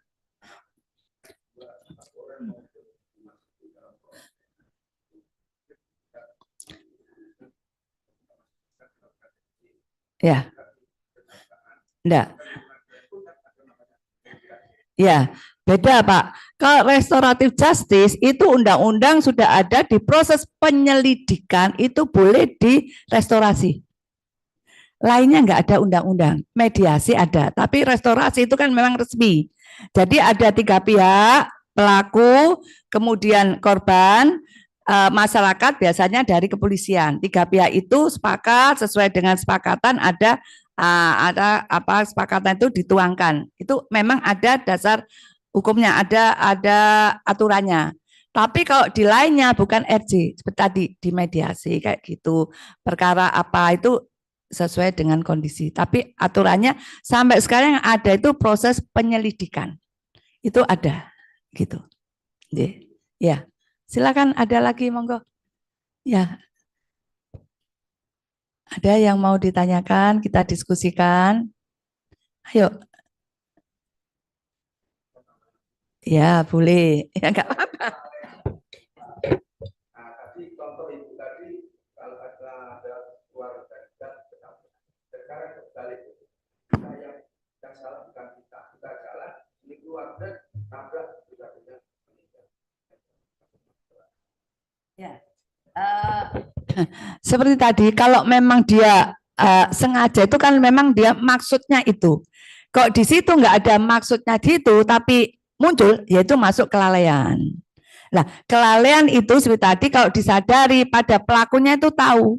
Ya. Enggak. Ya, beda Pak. Kalau restoratif justice itu undang-undang sudah ada di proses penyelidikan itu boleh direstorasi. Lainnya enggak ada undang-undang. Mediasi ada, tapi restorasi itu kan memang resmi. Jadi ada 3 pihak, pelaku, kemudian korban, masyarakat biasanya dari kepolisian. 3 pihak itu sepakat sesuai dengan sepakatan ada kesepakatan itu dituangkan. Itu memang ada dasar hukumnya, ada aturannya. Tapi kalau di lainnya bukan RJ, seperti tadi di mediasi kayak gitu. Perkara itu sesuai dengan kondisi. Tapi aturannya sampai sekarang yang ada itu proses penyelidikan. Itu ada gitu. Ya. Silakan ada lagi monggo. Ya. Ada yang mau ditanyakan, kita diskusikan. Ayo. Ya, boleh. Ya, enggak apa-apa. Nah, tadi contoh ibu tadi kalau ada keluarga dan sekarang kembali kita yang salah bukan kita jalan ini keluarga tabrak juga punya meninggal. Ya. Seperti tadi, kalau memang dia sengaja itu kan memang dia maksudnya itu. Kok di situ nggak ada maksudnya gitu, tapi muncul, yaitu masuk kelalaian. Nah, kelalaian itu seperti tadi kalau disadari pada pelakunya itu tahu,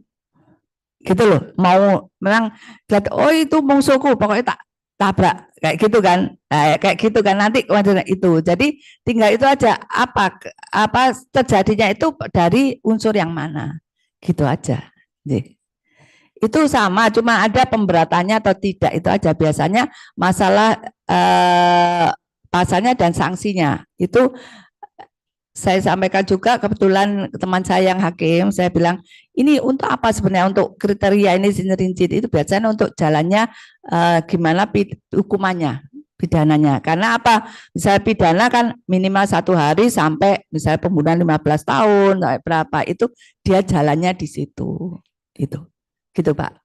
gitu loh. Mau memang lihat, oh itu musuhku, pokoknya tak tabrak kayak gitu kan, kayak gitu kan nanti itu. Jadi tinggal itu aja apa terjadinya itu dari unsur yang mana, gitu aja. Jadi, itu sama, cuma ada pemberatannya atau tidak itu aja. Biasanya masalah pasalnya dan sanksinya itu saya sampaikan juga, kebetulan teman saya yang hakim, saya bilang ini untuk apa sebenarnya, untuk kriteria ini rinci itu biasanya untuk jalannya gimana hukumannya, pidananya. Karena apa? Misalnya pidana kan minimal 1 hari sampai misalnya pembunuhan 15 tahun, berapa itu dia jalannya di situ. Itu. Gitu Pak.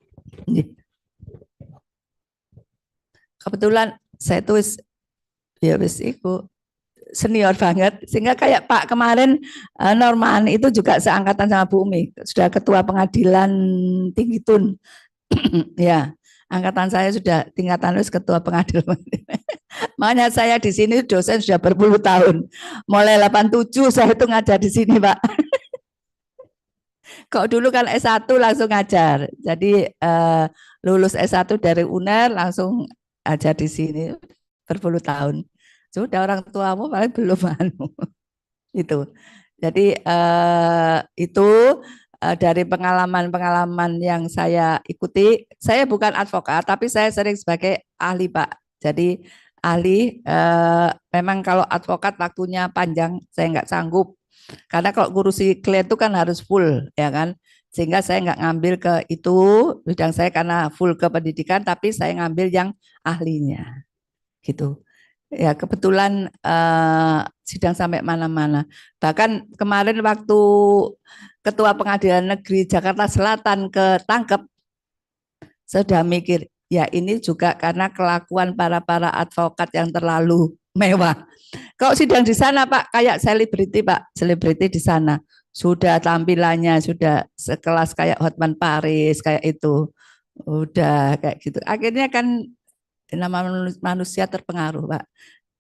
Kebetulan saya tulis ya wis iku senior banget sehingga kayak Pak kemarin Norman itu juga seangkatan sama Bu Umi, sudah ketua pengadilan tinggi Tun. Ya, angkatan saya sudah tingkatan wis ketua pengadilan. Makanya saya di sini dosen sudah berpuluh tahun. Mulai 87 saya itu ngajar di sini, Pak. Kok dulu kan S1 langsung ngajar. Jadi lulus S1 dari UNER langsung ajar di sini berpuluh tahun. Sudah orang tuamu paling belum anu. Itu. Jadi itu dari pengalaman-pengalaman yang saya ikuti. Saya bukan advokat, tapi saya sering sebagai ahli, Pak. Jadi ahli memang kalau advokat waktunya panjang, saya nggak sanggup. Karena kalau ngurusi klien itu kan harus full, ya kan. Sehingga saya nggak ngambil ke itu bidang saya karena full ke pendidikan, tapi saya ngambil yang ahlinya, gitu. Ya kebetulan sidang sampai mana-mana. Bahkan kemarin waktu Ketua Pengadilan Negeri Jakarta Selatan ketangkep, saya sudah mikir, ya ini juga karena kelakuan para advokat yang terlalu mewah. Kalau sidang di sana Pak, kayak selebriti Pak, selebriti di sana. Sudah tampilannya, sudah sekelas kayak Hotman Paris, kayak itu. Udah kayak gitu. Akhirnya kan nama manusia terpengaruh Pak.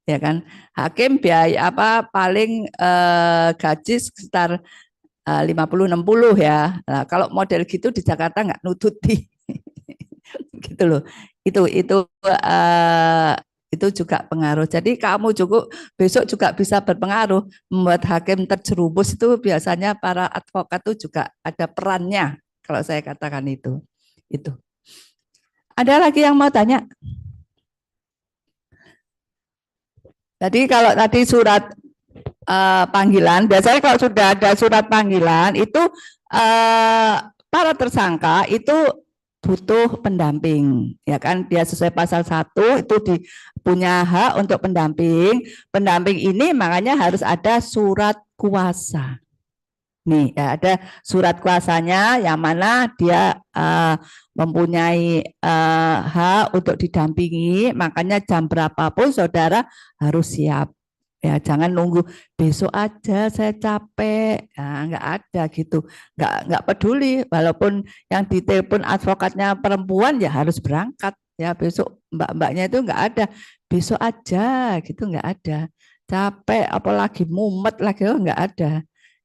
Ya kan, hakim biaya apa paling gaji sekitar 50-60 ya. Nah, kalau model gitu di Jakarta nggak nututi. Gitu loh. Itu juga pengaruh. Jadi kamu juga besok juga bisa berpengaruh membuat hakim terjerumus, itu biasanya para advokat itu juga ada perannya kalau saya katakan itu. Itu. Ada lagi yang mau tanya? Jadi kalau tadi surat panggilan, biasanya kalau sudah ada surat panggilan itu para tersangka itu butuh pendamping, ya kan, dia sesuai pasal 1 itu punya hak untuk pendamping. Pendamping ini makanya harus ada surat kuasa. Nih, ya, ada surat kuasanya yang mana dia mempunyai hak untuk didampingi, makanya jam berapapun saudara harus siap. Ya, jangan nunggu besok aja saya capek. Nah, enggak ada gitu. Enggak peduli walaupun yang ditelepon advokatnya perempuan ya harus berangkat. Ya, besok mbak-mbaknya itu enggak ada. Besok aja gitu enggak ada. Capek apalagi mumet lagi enggak ada.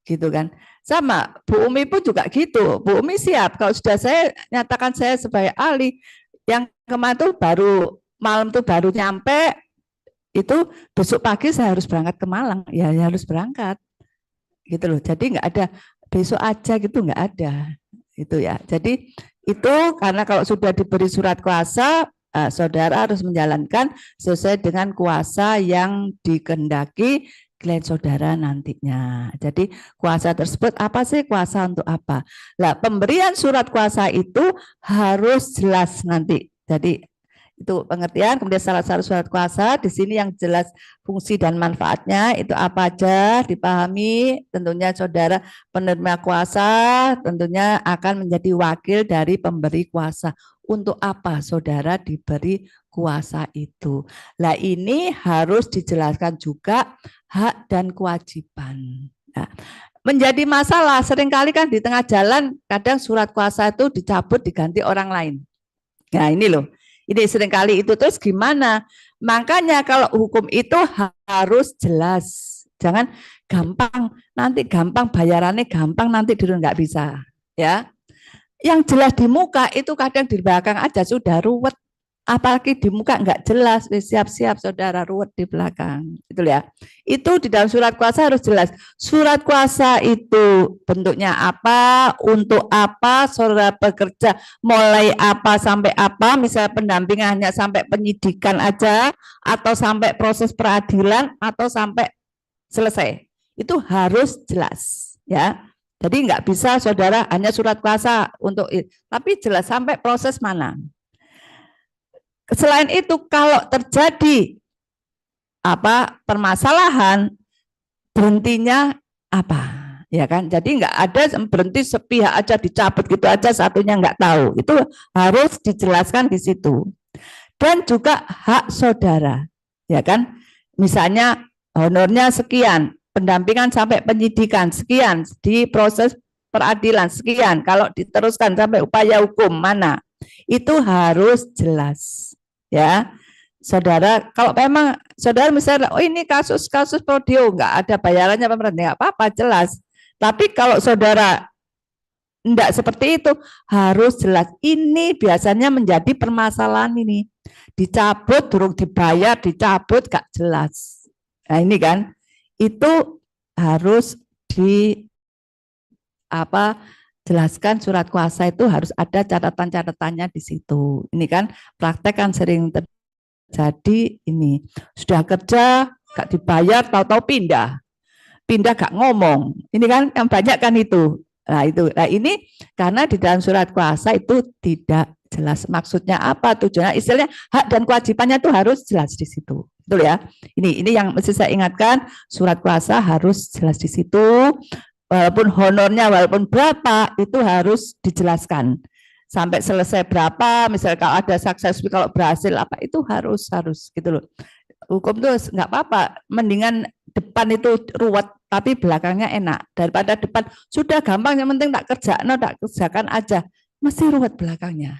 Gitu kan. Sama Bu Umi pun juga gitu. Bu Umi siap kalau sudah saya nyatakan saya sebagai ahli. Yang kemarin tuh malam tuh baru nyampe, itu besok pagi saya harus berangkat ke Malang, ya harus berangkat, gitu loh. Jadi nggak ada besok aja gitu, nggak ada, itu ya. Jadi itu karena kalau sudah diberi surat kuasa, saudara harus menjalankan sesuai dengan kuasa yang dikehendaki klien saudara nantinya. Jadi kuasa tersebut apa sih, kuasa untuk apa? Lah pemberian surat kuasa itu harus jelas nanti. Jadi Itu pengertian. Kemudian syarat-syarat surat kuasa, di sini yang jelas fungsi dan manfaatnya itu apa aja dipahami. Tentunya saudara penerima kuasa tentunya akan menjadi wakil dari pemberi kuasa. Untuk apa saudara diberi kuasa itu? Nah, ini harus dijelaskan juga hak dan kewajiban. Nah, menjadi masalah seringkali kan di tengah jalan kadang surat kuasa itu dicabut diganti orang lain. Nah, ini loh. Ini seringkali itu terus gimana? Makanya kalau hukum itu harus jelas. Jangan gampang, nanti gampang bayarannya gampang, nanti dulu nggak bisa. Ya, yang jelas di muka itu kadang di belakang aja sudah ruwet. Apalagi di muka nggak jelas, siap-siap saudara ruwet di belakang. Itu ya. Itu di dalam surat kuasa harus jelas. Surat kuasa itu bentuknya apa, untuk apa, saudara bekerja mulai apa sampai apa, misalnya pendampingan hanya sampai penyidikan aja, atau sampai proses peradilan, atau sampai selesai. Itu harus jelas, ya. Jadi nggak bisa saudara hanya surat kuasa untuk itu, tapi jelas sampai proses mana. Selain itu kalau terjadi permasalahan, berhentinya apa, ya kan? Jadi nggak ada berhenti sepihak aja dicabut gitu aja, satunya nggak tahu. Itu harus dijelaskan di situ. Dan juga hak saudara, ya kan? Misalnya honornya sekian, pendampingan sampai penyidikan sekian, di proses peradilan sekian, kalau diteruskan sampai upaya hukum mana, itu harus jelas. Ya, saudara, kalau memang saudara misalnya, oh ini kasus Prodio nggak ada bayarannya pemerintah, nggak apa-apa, jelas. Tapi kalau saudara enggak seperti itu, harus jelas. Ini biasanya menjadi permasalahan ini. Dicabut, durung dibayar, dicabut, nggak jelas. Nah ini kan, itu harus jelaskan surat kuasa itu harus ada catatan-catatannya di situ. Ini kan praktek kan sering terjadi ini. Sudah kerja, gak dibayar, tahu-tahu pindah gak ngomong. Ini kan yang banyak kan itu. Nah itu. Nah ini karena di dalam surat kuasa itu tidak jelas maksudnya apa, tujuannya, istilahnya hak dan kewajibannya itu harus jelas di situ. Betul ya? Ini yang mesti saya ingatkan, surat kuasa harus jelas di situ. Walaupun honornya walaupun berapa itu harus dijelaskan sampai selesai berapa, misalnya kalau ada sukses, kalau berhasil apa itu harus gitu loh. Hukum itu nggak apa-apa, mendingan depan itu ruwet tapi belakangnya enak daripada depan sudah gampang, yang penting tak kerjakan aja mesti ruwet belakangnya.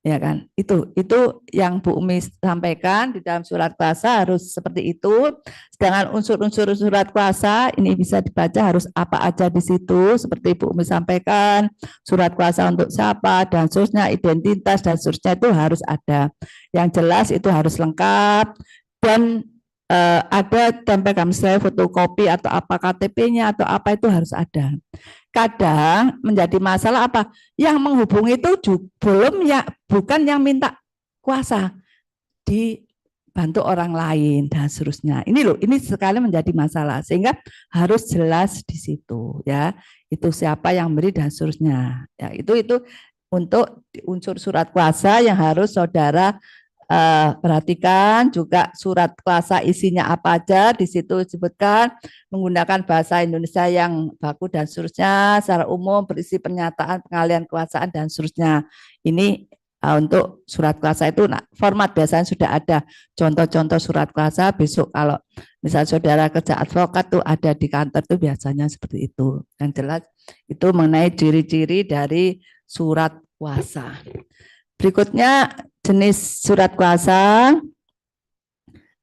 Ya kan, itu yang Bu Umi sampaikan di dalam surat kuasa harus seperti itu. Sedangkan unsur-unsur surat kuasa ini bisa dibaca harus apa aja di situ, seperti Bu Umi sampaikan, surat kuasa untuk siapa dan seterusnya, identitas dan seterusnya itu harus ada. Yang jelas itu harus lengkap dan ada tempelkan misalnya fotokopi atau apa KTP-nya atau apa itu harus ada. Kadang menjadi masalah apa? Yang menghubungi itu belum ya, bukan yang minta kuasa, dibantu orang lain dan seterusnya. Ini loh, ini sekali menjadi masalah sehingga harus jelas di situ ya. Itu siapa yang beri dan seterusnya. Ya, itu untuk unsur surat kuasa yang harus saudara perhatikan. Juga surat kuasa isinya apa aja di situ disebutkan, menggunakan bahasa Indonesia yang baku dan seterusnya, secara umum berisi pernyataan pengalihan kekuasaan dan seterusnya. Ini untuk surat kuasa itu format biasanya sudah ada contoh-contoh surat kuasa. Besok kalau misalnya saudara kerja advokat tuh ada di kantor tuh biasanya seperti itu. Yang jelas itu mengenai ciri-ciri dari surat kuasa. Berikutnya jenis surat kuasa,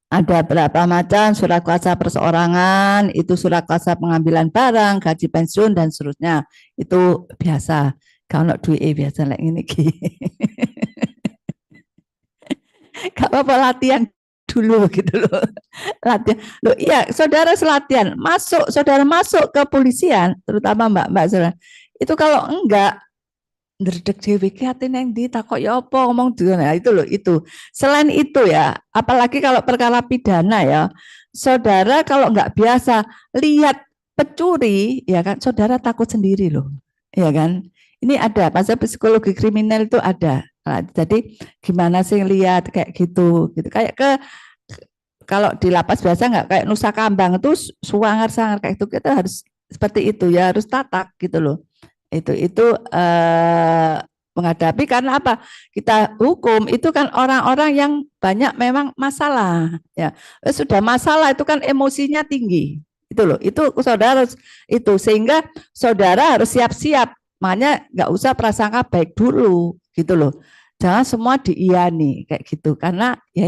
ada berapa macam surat kuasa perseorangan, itu surat kuasa pengambilan barang, gaji pensiun dan seterusnya. Itu biasa. Kalau duit biasa lek ngene iki. Gak apa-apa latihan dulu gitu loh. Latihan. Loh iya, saudara selatihan, saudara masuk ke polisian, terutama mbak-mbak saudara. Itu kalau enggak ndredeg dhewe ki atine nang ndi takok ya apa ngomong dhewe. Nah itu loh itu. Selain itu ya, apalagi kalau perkara pidana ya, saudara kalau nggak biasa lihat pencuri ya kan, saudara takut sendiri loh. Ya kan? Ini ada pasal psikologi kriminal itu ada. Nah, jadi gimana sih lihat kayak gitu, gitu kayak kalau di lapas biasa nggak kayak Nusa Kambang itu suangar-sangar kayak itu, kita harus seperti itu ya, harus tatak gitu loh. Itu menghadapi karena apa? Kita hukum itu kan orang-orang yang banyak memang masalah ya. Sudah masalah itu kan emosinya tinggi. Itu loh. Itu saudara harus itu sehingga saudara harus siap-siap. Makanya nggak usah prasangka baik dulu gitu loh. Jangan semua diiyani kayak gitu karena ya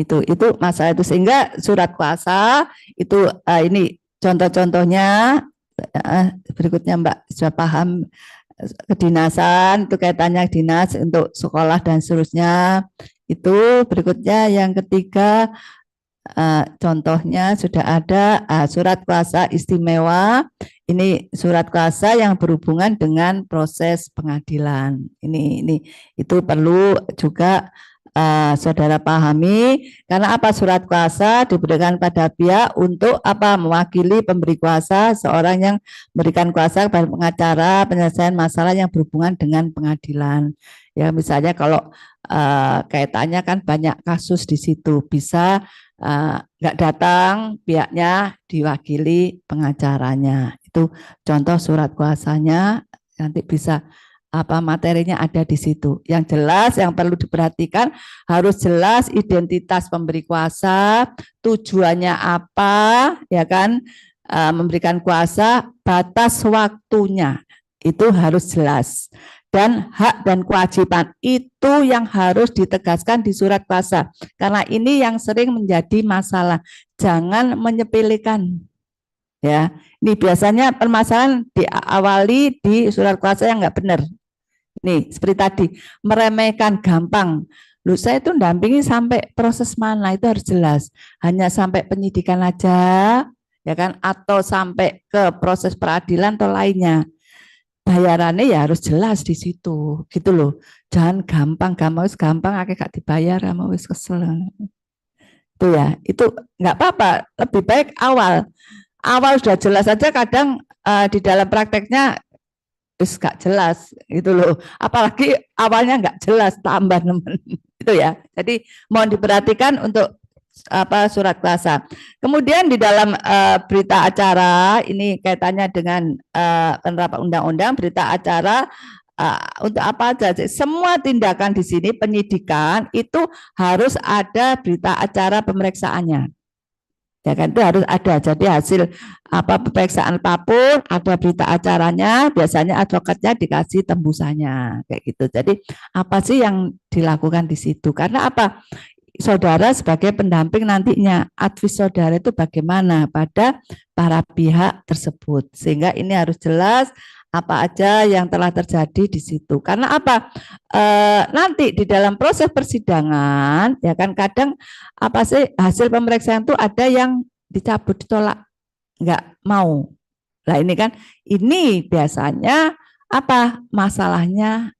itu masalah itu sehingga surat kuasa itu ini contoh-contohnya berikutnya Mbak sudah paham kedinasan itu kaitannya dinas untuk sekolah dan seterusnya. Itu berikutnya yang ketiga contohnya sudah ada surat kuasa istimewa. Ini surat kuasa yang berhubungan dengan proses pengadilan. Ini itu perlu juga saudara pahami karena apa surat kuasa diberikan pada pihak untuk apa mewakili pemberi kuasa seorang yang memberikan kuasa kepada pengacara penyelesaian masalah yang berhubungan dengan pengadilan ya misalnya kalau kaitannya kan banyak kasus di situ bisa nggak datang pihaknya diwakili pengacaranya itu contoh surat kuasanya nanti bisa apa materinya ada di situ. Yang jelas yang perlu diperhatikan harus jelas identitas pemberi kuasa, tujuannya apa, ya kan? Memberikan kuasa, batas waktunya itu harus jelas. Dan hak dan kewajiban itu yang harus ditegaskan di surat kuasa. Karena ini yang sering menjadi masalah. Jangan menyepelekan. Ya, ini biasanya permasalahan diawali di surat kuasa yang nggak benar. Nih, seperti tadi, meremehkan gampang. Loh, saya itu dampingi sampai proses mana itu harus jelas. Hanya sampai penyidikan aja, ya kan? Atau sampai ke proses peradilan atau lainnya. Bayarannya ya harus jelas di situ, gitu loh. Jangan gampang akeh gak dibayar sama wis kesel. Itu ya, itu nggak apa-apa. Lebih baik awal sudah jelas aja kadang di dalam prakteknya terus gak jelas gitu loh, apalagi awalnya nggak jelas tambah teman itu ya. Jadi mohon diperhatikan untuk apa surat kuasa. Kemudian di dalam berita acara ini kaitannya dengan penerapan undang-undang berita acara untuk apa aja? Semua tindakan di sini penyidikan itu harus ada berita acara pemeriksaannya. Ya kan itu harus ada. Jadi hasil apa pemeriksaan apapun ada berita acaranya, biasanya advokatnya dikasih tembusannya kayak gitu. Jadi apa sih yang dilakukan di situ? Karena apa? Saudara sebagai pendamping nantinya advis saudara itu bagaimana pada para pihak tersebut. Sehingga ini harus jelas apa aja yang telah terjadi di situ. Karena apa? Nanti di dalam proses persidangan ya kan kadang apa sih hasil pemeriksaan itu ada yang dicabut ditolak nggak mau. Nah ini kan ini biasanya apa masalahnya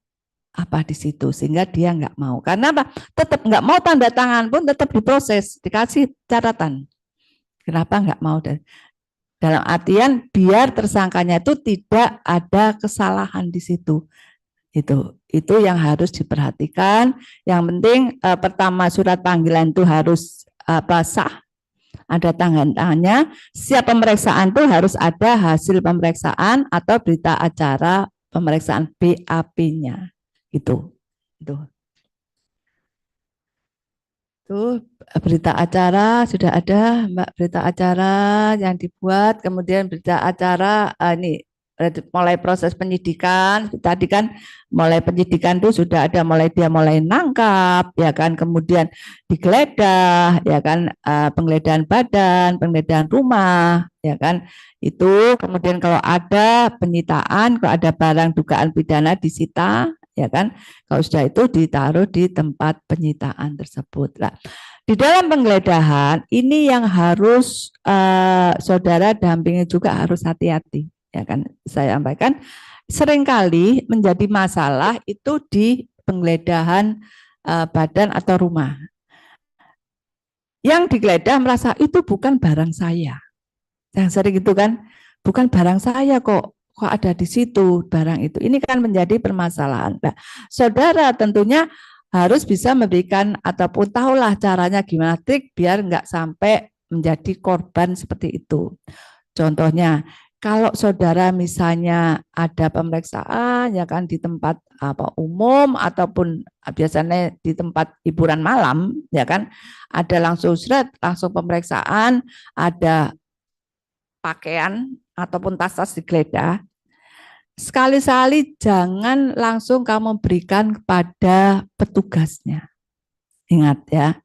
apa di situ sehingga dia nggak mau. Karena apa? Tetap nggak mau tanda tangan pun tetap diproses dikasih catatan. Kenapa nggak mau? Dalam artian biar tersangkanya itu tidak ada kesalahan di situ. Itu yang harus diperhatikan. Yang penting pertama surat panggilan itu harus sah, ada tangannya. Setiap pemeriksaan itu harus ada hasil pemeriksaan atau berita acara pemeriksaan BAP-nya. Itu. Tuh berita acara sudah ada Mbak, berita acara yang dibuat, kemudian berita acara ini mulai proses penyidikan. Tadi kan mulai penyidikan itu sudah ada mulai nangkap ya kan, kemudian digeledah ya kan, penggeledahan badan, penggeledahan rumah ya kan. Itu kemudian kalau ada penyitaan, kalau ada barang dugaan pidana disita ya kan, kalau sudah itu ditaruh di tempat penyitaan tersebut. Nah, di dalam penggeledahan ini yang harus saudara dampingi juga harus hati-hati ya kan. Saya sampaikan seringkali menjadi masalah itu di penggeledahan badan atau rumah. Yang digeledah merasa itu bukan barang saya. Yang sering itu kan bukan barang saya kok kok ada di situ barang itu. Ini kan menjadi permasalahan. Nah, saudara tentunya harus bisa memberikan ataupun tahulah caranya gimana trik biar nggak sampai menjadi korban seperti itu. Contohnya, kalau saudara misalnya ada pemeriksaan ya kan di tempat apa umum ataupun biasanya di tempat hiburan malam ya kan, ada langsung langsung pemeriksaan, ada pakaian ataupun tas-tas digeledah. Sekali-sekali jangan langsung kamu berikan kepada petugasnya. Ingat ya,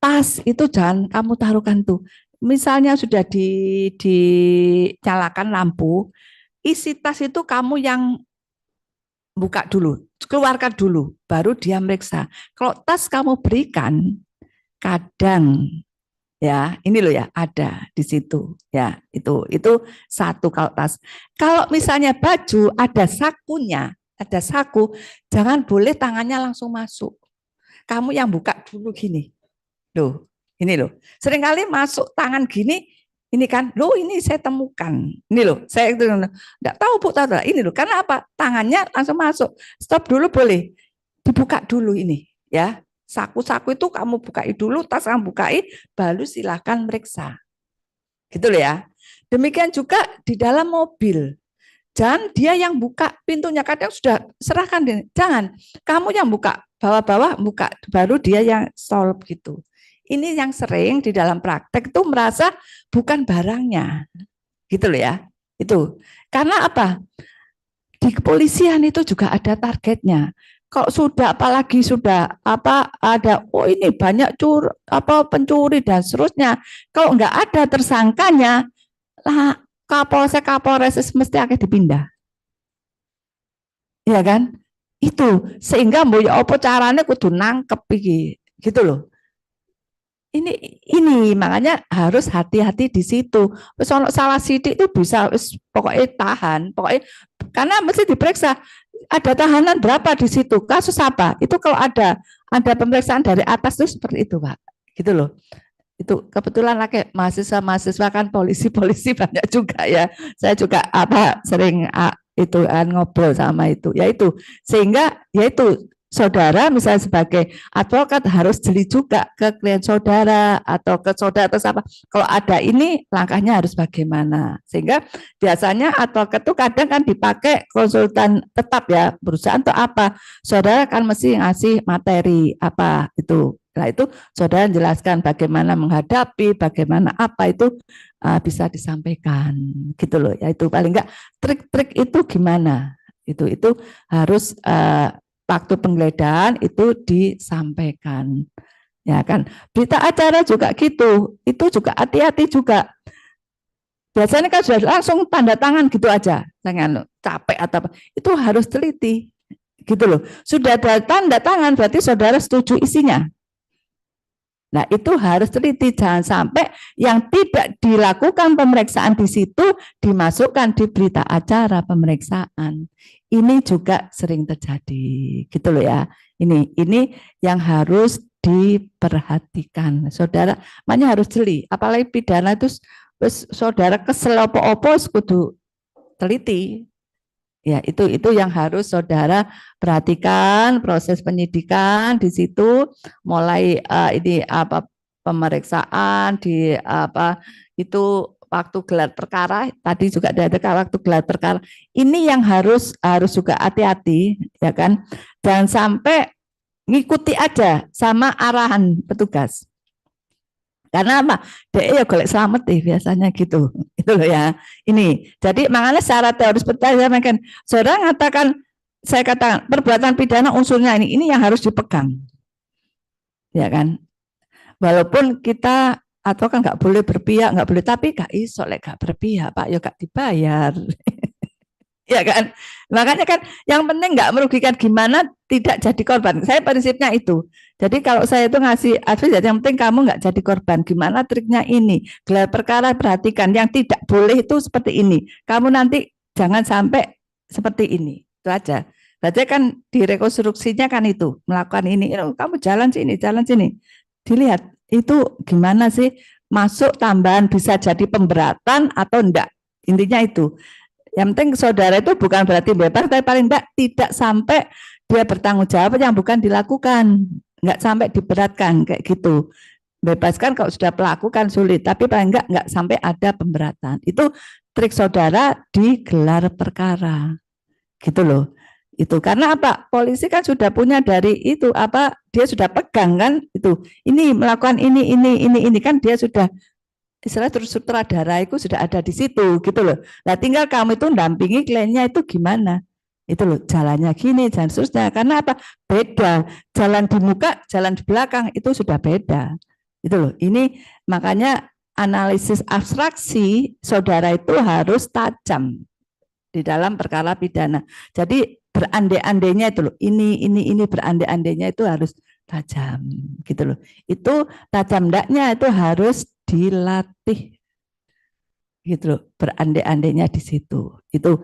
tas itu jangan kamu taruhkan tuh. Misalnya sudah dinyalakan lampu, isi tas itu kamu yang buka dulu, keluarkan dulu, baru dia meriksa. Kalau tas kamu berikan, kadang ya ini loh ya ada di situ ya itu satu kalau tas. Kalau misalnya baju ada sakunya, ada saku, jangan boleh tangannya langsung masuk. Kamu yang buka dulu gini, loh ini loh. Seringkali masuk tangan gini, ini kan, loh ini saya temukan, ini loh saya itu enggak tahu Bu tahu ini loh. Karena apa? Tangannya langsung masuk. Stop dulu boleh, dibuka dulu ini ya. Saku-saku itu kamu bukai dulu, tas kamu bukai, baru silakan meriksa. Gitu loh ya. Demikian juga di dalam mobil. Jangan dia yang buka pintunya, kadang sudah serahkan. Jangan, kamu yang buka, bawah-bawah buka, baru dia yang solve gitu. Ini yang sering di dalam praktek itu merasa bukan barangnya. Gitu loh ya. Itu. Karena apa? Di kepolisian itu juga ada targetnya. Kalau sudah apalagi sudah apa ada oh ini banyak pencuri dan seterusnya, kalau enggak ada tersangkanya lah Kapolres mesti akan dipindah, ya kan? Itu sehingga mau ya apa caranya kudu nangkep gitu loh. Ini makanya harus hati-hati di situ. Soal salah sidik itu bisa pokoknya tahan, pokoknya karena mesti diperiksa. Ada tahanan berapa di situ, kasus apa? Itu kalau ada pemeriksaan dari atas itu seperti itu, Pak. Gitu loh. Itu kebetulan lagi mahasiswa kan polisi banyak juga ya. Saya juga sering itu ngobrol sama itu. Ya itu sehingga ya itu saudara misalnya sebagai advokat harus jeli juga ke klien saudara atau ke saudara atau apa. Kalau ada ini langkahnya harus bagaimana. Sehingga biasanya advokat itu kadang kan dipakai konsultan tetap ya perusahaan atau apa. Saudara kan mesti ngasih materi apa itu. Nah itu saudara jelaskan bagaimana menghadapi, bagaimana apa itu bisa disampaikan gitu loh. Ya itu paling enggak trik-trik itu gimana. Itu harus waktu penggeledahan itu disampaikan, ya kan. Berita acara juga gitu, itu juga hati-hati juga. Biasanya kan sudah langsung tanda tangan gitu aja, jangan capek atau apa. Itu harus teliti, gitu loh. Sudah ada tanda tangan berarti saudara setuju isinya. Nah itu harus teliti, jangan sampai yang tidak dilakukan pemeriksaan di situ dimasukkan di berita acara pemeriksaan. Ini juga sering terjadi, gitu loh ya. Ini yang harus diperhatikan, saudara. Makanya harus jeli, apalagi pidana itu saudara kesel opo-opo kudu teliti. Ya, itu yang harus saudara perhatikan proses penyidikan di situ mulai ini pemeriksaan di itu waktu gelar perkara tadi juga ada waktu gelar perkara. Ini yang harus juga hati-hati ya kan. Jangan sampai ngikuti aja sama arahan petugas. Karena apa? Dia ya golek selamat biasanya gitu. Itu loh ya. Ini. Jadi makanya secara teori pertanyaan kan saudara saya katakan perbuatan pidana unsurnya ini yang harus dipegang. Ya kan? Walaupun kita atau kan nggak boleh berpihak, nggak boleh, tapi gak iso lek gak berpihak, Pak, ya gak dibayar. Ya kan? Makanya kan yang penting nggak merugikan gimana tidak jadi korban. Saya prinsipnya itu. Jadi kalau saya itu ngasih advice, yang penting kamu nggak jadi korban. Gimana triknya ini? Gelar perkara perhatikan. Yang tidak boleh itu seperti ini. Kamu nanti jangan sampai seperti ini. Itu aja. Berarti kan di rekonstruksinya kan itu melakukan ini. Kamu jalan sini. Dilihat itu gimana sih masuk tambahan bisa jadi pemberatan atau enggak. Intinya itu. Yang penting saudara itu bukan berarti bebas, tapi paling enggak tidak sampai dia bertanggung jawab yang bukan dilakukan, enggak sampai diberatkan kayak gitu. Bebaskan kalau sudah pelaku kan sulit, tapi paling enggak sampai ada pemberatan. Itu trik saudara di gelar perkara, gitu loh. Itu karena apa? Polisi kan sudah punya dari itu apa? Dia sudah pegang kan itu. Ini melakukan ini kan dia sudah istilah terus sutradara itu sudah ada di situ gitu loh. Nah tinggal kamu itu dampingi kliennya itu gimana? Itu loh jalannya gini, jalan seterusnya. Karena apa? Beda. Jalan di muka, jalan di belakang itu sudah beda. Itu loh. Ini makanya analisis abstraksi saudara itu harus tajam di dalam perkara pidana. Jadi berandai-andainya itu loh. Ini berandai-andainya itu harus tajam gitu loh. Itu tajam ndaknya itu harus dilatih gitu loh, berandai-andainya di situ. Itu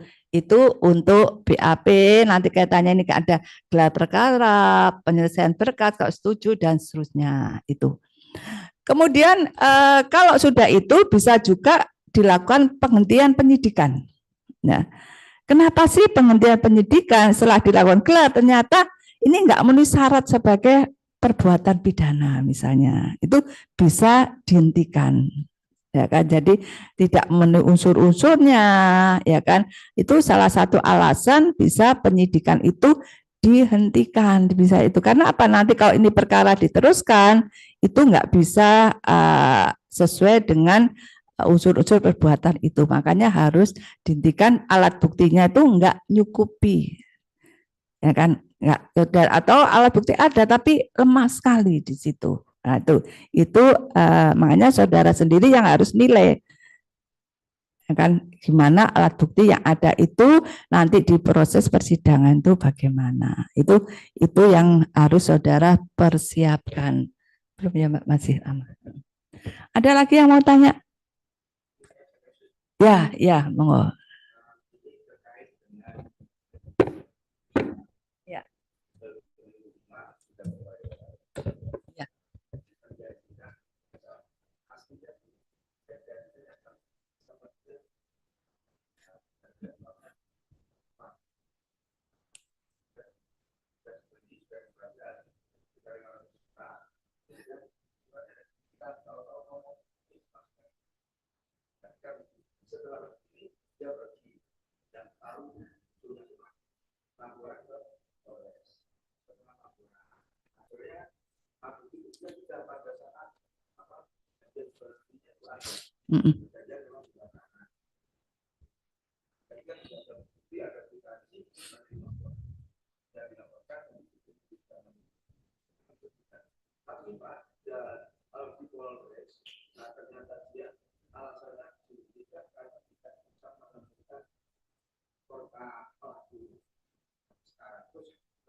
untuk BAP, nanti kaitannya ini ada gelar perkara, penyelesaian berkas kalau setuju dan seterusnya itu. Kemudian kalau sudah itu bisa juga dilakukan penghentian penyidikan. Nah, kenapa sih penghentian penyidikan setelah dilakukan gelar ternyata ini enggak memenuhi syarat sebagai perbuatan pidana misalnya, itu bisa dihentikan, ya kan? Jadi tidak memenuhi unsur-unsurnya, ya kan? Itu salah satu alasan bisa penyidikan itu dihentikan, bisa itu karena apa? Nanti kalau ini perkara diteruskan, itu nggak bisa sesuai dengan unsur-unsur perbuatan itu, makanya harus dihentikan. Alat buktinya itu nggak nyukupi, ya kan? Nggak, atau alat bukti ada tapi lemah sekali di situ. Nah, itu makanya saudara sendiri yang harus nilai, ya kan, gimana alat bukti yang ada itu nanti di proses persidangan itu bagaimana. Itu yang harus saudara persiapkan. Belum ya Mbak, masih lama. Ada lagi yang mau tanya? Ya, monggo.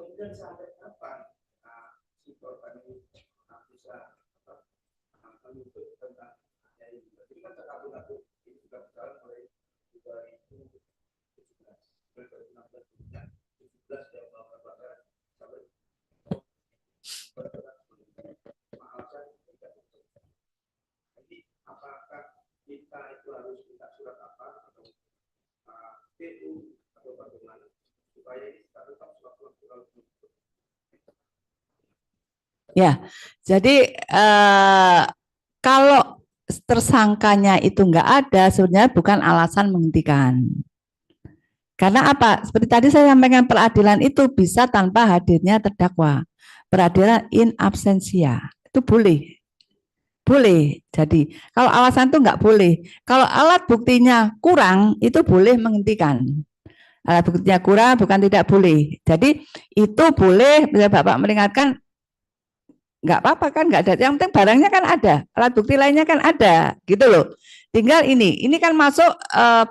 Kemudian sampai kapan si korban ini bisa menuntut tentang ini? Jadi kan terkabul-kabul ini juga berjalan mulai 2017, 2016 yang melakukan sampai jadi apakah kita itu harus minta surat apa atau PU atau bagaimana supaya ini tetap surat-surat. Ya, jadi kalau tersangkanya itu enggak ada, sebenarnya bukan alasan menghentikan. Karena apa? Seperti tadi saya sampaikan, peradilan itu bisa tanpa hadirnya terdakwa. Peradilan in absentia itu boleh. Boleh. Jadi kalau alasan itu enggak boleh. Kalau alat buktinya kurang, itu boleh menghentikan. Alat buktinya kurang bukan tidak boleh. Jadi itu boleh, bisa Bapak meringatkan, nggak apa-apa kan, nggak ada. Yang penting barangnya kan ada, alat bukti lainnya kan ada, gitu loh. Tinggal ini kan masuk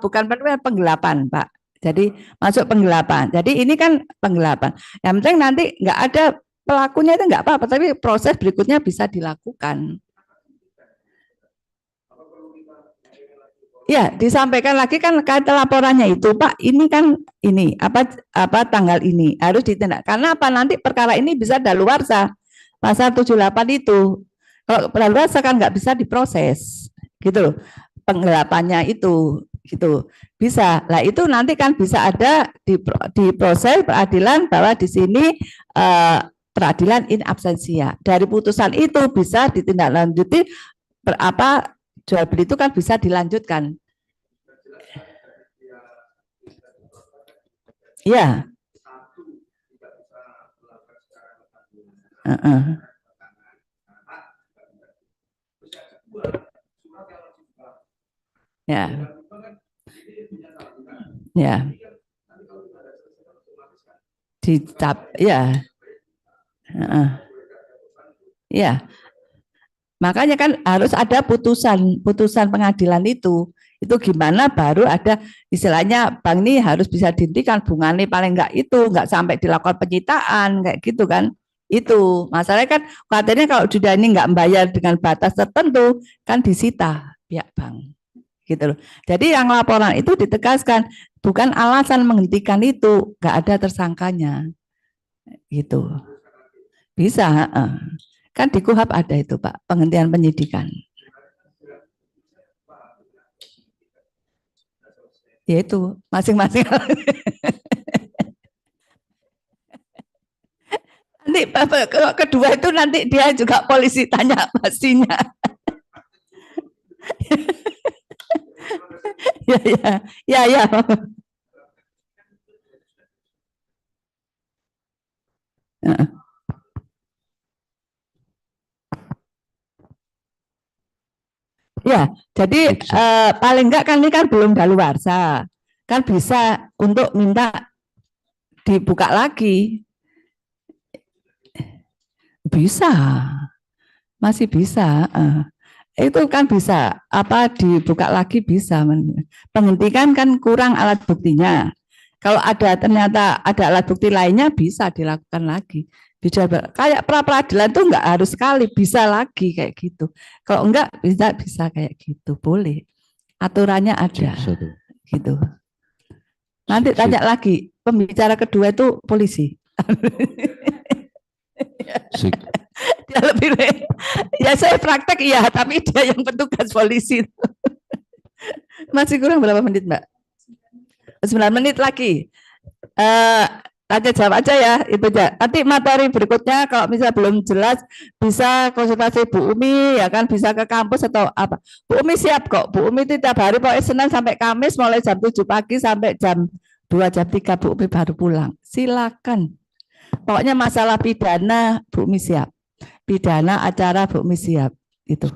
bukan penggelapan, Pak. Jadi masuk penggelapan. Jadi ini kan penggelapan. Yang penting nanti nggak ada pelakunya itu nggak apa-apa, tapi proses berikutnya bisa dilakukan. Ya, disampaikan lagi kan kata laporannya itu, Pak, ini kan ini apa tanggal ini harus ditindak. Karena apa? Nanti perkara ini bisa daluarsa. Pasal 78 itu. Kalau daluarsa kan nggak bisa diproses. Gitu loh. Penggelapannya itu gitu. Bisa. Lah itu nanti kan bisa ada di proses peradilan bahwa di sini peradilan in absentia. Dari putusan itu bisa ditindaklanjuti jual beli itu kan bisa dilanjutkan. Ya. Ya. Ya. Dicap, ya. Ya. Makanya kan harus ada putusan pengadilan itu. Itu gimana baru ada istilahnya bank ini harus bisa dihentikan bunganya paling enggak sampai dilakukan penyitaan kayak gitu kan. Itu masalahnya kan katanya kalau sudah ini enggak membayar dengan batas tertentu kan disita pihak bank gitu loh. Jadi yang laporan itu ditegaskan bukan alasan menghentikan itu, enggak ada tersangkanya gitu. Bisa, kan di KUHP ada itu Pak, penghentian penyidikan. Yaitu masing-masing. Nanti kedua itu nanti dia juga polisi tanya pastinya. Ya. Ya, jadi paling enggak kan ini kan belum daluarsa, kan bisa untuk minta dibuka lagi, bisa, masih bisa, itu kan bisa dibuka lagi bisa, penghentikan kan kurang alat buktinya, kalau ada ternyata ada alat bukti lainnya bisa dilakukan lagi. Bisa kayak pra peradilan tuh enggak harus sekali, bisa lagi kayak gitu. Kalau enggak bisa kayak gitu, boleh. Aturannya ada. Gitu. Nanti tanya lagi, pembicara kedua itu polisi. Dia lebih ya saya praktek iya, tapi dia yang petugas polisi. Masih kurang berapa menit, Mbak? 9 menit lagi. Tanya jawab aja ya, itu aja. Nanti materi berikutnya kalau misalnya belum jelas bisa konsultasi Bu Umi ya kan, bisa ke kampus atau apa. Bu Umi siap kok. Bu Umi tiap hari pokoknya Senin sampai Kamis mulai jam 7 pagi sampai jam 2 jam 3 Bu Umi baru pulang. Silakan. Pokoknya masalah pidana Bu Umi siap. Pidana acara Bu Umi siap. Itu.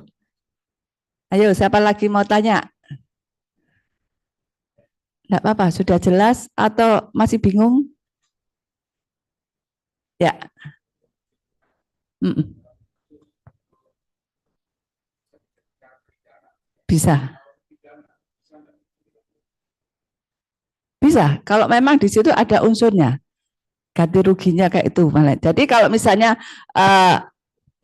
Ayo siapa lagi mau tanya? Enggak apa-apa, sudah jelas atau masih bingung? Ya. Bisa. Bisa, kalau memang di situ ada unsurnya. Ganti ruginya kayak itu. Jadi kalau misalnya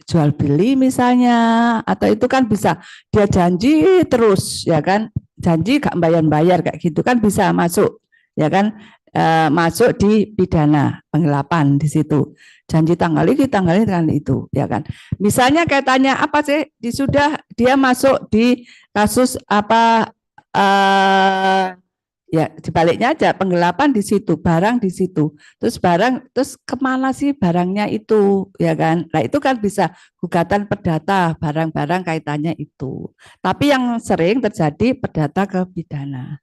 jual beli misalnya, atau itu kan bisa dia janji terus, ya kan? Janji gak bayar kayak gitu kan bisa masuk, ya kan? Masuk di pidana penggelapan di situ. Janji tanggal ini itu, ya kan. Misalnya kaitannya apa sih? Sudah dia masuk di kasus apa ya dibaliknya aja penggelapan di situ, barang di situ. Terus kemana sih barangnya itu, ya kan? Nah, itu kan bisa gugatan perdata barang-barang kaitannya itu. Tapi yang sering terjadi perdata ke pidana.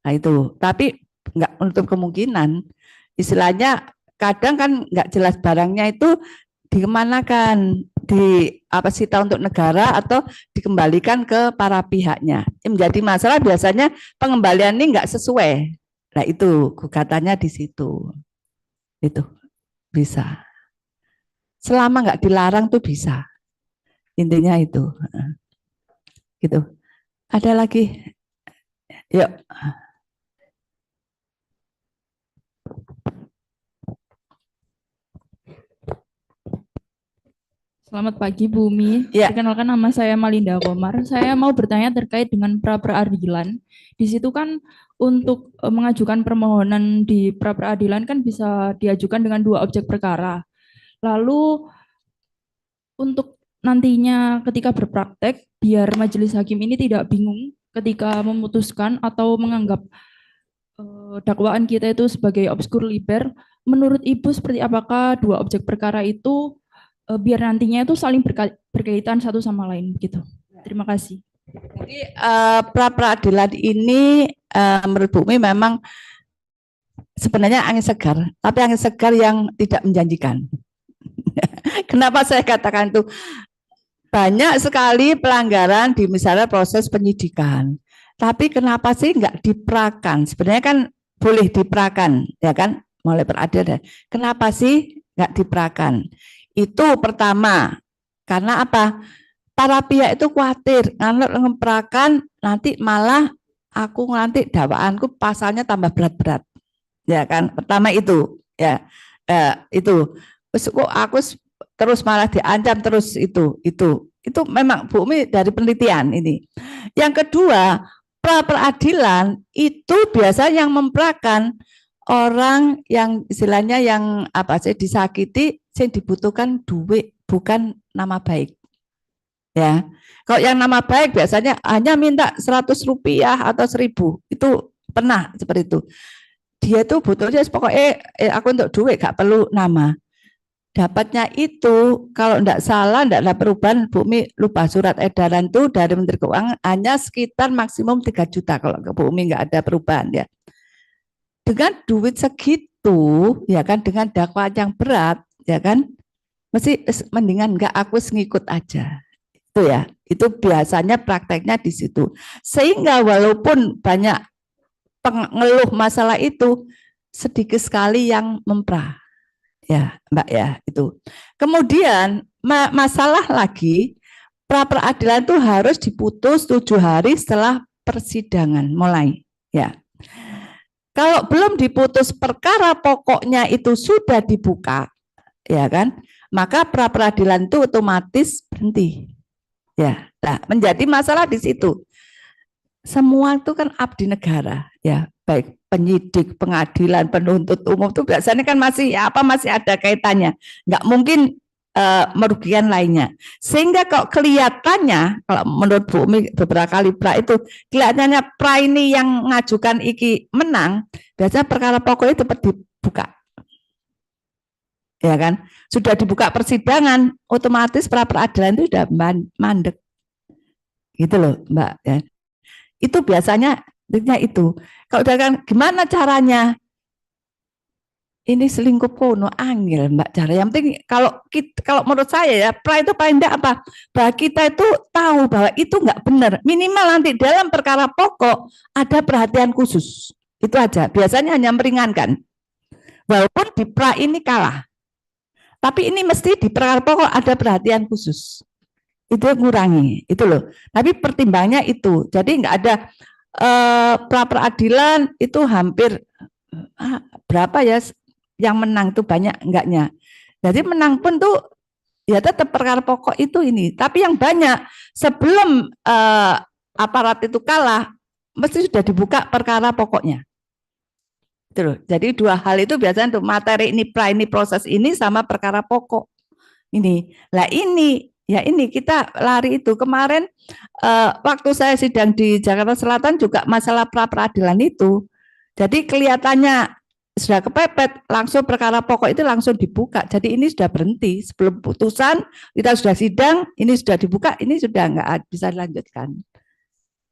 Nah, itu. Tapi enggak menutup kemungkinan, istilahnya kadang kan enggak jelas barangnya itu dikemanakan, disita untuk negara atau dikembalikan ke para pihaknya. Yang menjadi masalah biasanya pengembalian ini enggak sesuai. Nah itu gugatannya di situ. Itu bisa. Selama enggak dilarang tuh bisa. Intinya itu. Gitu. Ada lagi? Yuk. Selamat pagi Bu Umi. Ya. Perkenalkan nama saya Malinda Komar. Saya mau bertanya terkait dengan pra peradilan. Di situ kan untuk mengajukan permohonan di pra peradilan kan bisa diajukan dengan 2 objek perkara. Lalu untuk nantinya ketika berpraktek biar majelis hakim ini tidak bingung ketika memutuskan atau menganggap dakwaan kita itu sebagai obskur liber, menurut Ibu seperti apakah dua objek perkara itu biar nantinya itu saling berkaitan satu sama lain begitu. Terima kasih. Jadi pra peradilan ini menurut Bu Mi memang sebenarnya angin segar, tapi angin segar yang tidak menjanjikan. Kenapa saya katakan itu? Banyak sekali pelanggaran di misalnya proses penyidikan. Tapi kenapa sih nggak diprakan? Sebenarnya kan boleh diprakan, ya kan? Mulai peradilan. Kenapa sih nggak diprakan? Itu pertama, karena apa? Para pihak itu khawatir, kalau ngeprakan nanti malah aku nanti dakwaanku pasalnya tambah berat-berat. Ya kan? Pertama itu, ya. Itu. Kok aku terus malah diancam terus itu memang Bu Mi dari penelitian ini. Yang kedua, pra peradilan itu biasa yang memprakan orang yang istilahnya yang apa sih disakiti, yang dibutuhkan duit bukan nama baik. Ya, kalau yang nama baik biasanya hanya minta 100 rupiah atau 1000, itu pernah seperti itu. Dia tuh butuhnya pokoknya aku untuk duit gak perlu nama. Dapatnya itu kalau tidak salah, tidak ada perubahan, Bu Mi lupa surat edaran itu dari Menteri Keuangan hanya sekitar maksimum 3 juta kalau ke Bu Mi nggak ada perubahan ya. Dengan duit segitu, ya kan, dengan dakwaan yang berat, ya kan, mesti mendingan nggak aku ngikut aja. Itu ya, itu biasanya prakteknya di situ. Sehingga walaupun banyak pengeluh masalah itu, sedikit sekali yang memprah. Ya, Mbak ya, itu. Kemudian masalah lagi, pra peradilan itu harus diputus 7 hari setelah persidangan mulai. Ya, kalau belum diputus perkara pokoknya itu sudah dibuka, ya kan, maka pra peradilan itu otomatis berhenti. Ya, nah, menjadi masalah di situ. Semua itu kan abdi negara, ya, baik penyidik, pengadilan, penuntut umum itu biasanya kan masih ada kaitannya, nggak mungkin merugikan lainnya. Sehingga kalau kelihatannya, kalau menurut Bu Mi beberapa kali pra itu kelihatannya pra ini yang ngajukan iki menang, biasanya perkara pokoknya itu dibuka, ya kan? Sudah dibuka persidangan, otomatis pra peradilan itu sudah mandek, gitu loh, Mbak. Ya. Itu biasanya itu. Kalau kan gimana caranya? Ini selingkuh kuno angel Mbak cara. Yang penting kalau menurut saya ya, pra itu paling enggak apa? Bahwa kita itu tahu bahwa itu enggak benar. Minimal nanti dalam perkara pokok ada perhatian khusus. Itu aja. Biasanya hanya meringankan. Walaupun di pra ini kalah. Tapi ini mesti di perkara pokok ada perhatian khusus. Itu ngurangi, itu loh. Tapi pertimbangannya itu. Jadi enggak ada pra peradilan itu hampir berapa ya yang menang tuh banyak enggaknya. Jadi menang pun tuh ya tetap perkara pokok itu ini. Tapi yang banyak sebelum aparat itu kalah mesti sudah dibuka perkara pokoknya. Itu loh. Jadi dua hal itu biasanya untuk materi ini pra ini proses ini sama perkara pokok ini. Lah ini ya ini kita lari itu kemarin waktu saya sidang di Jakarta Selatan juga masalah pra peradilan itu. Jadi kelihatannya sudah kepepet, langsung perkara pokok itu langsung dibuka. Jadi ini sudah berhenti sebelum putusan kita sudah sidang, ini sudah dibuka, ini sudah nggak bisa dilanjutkan.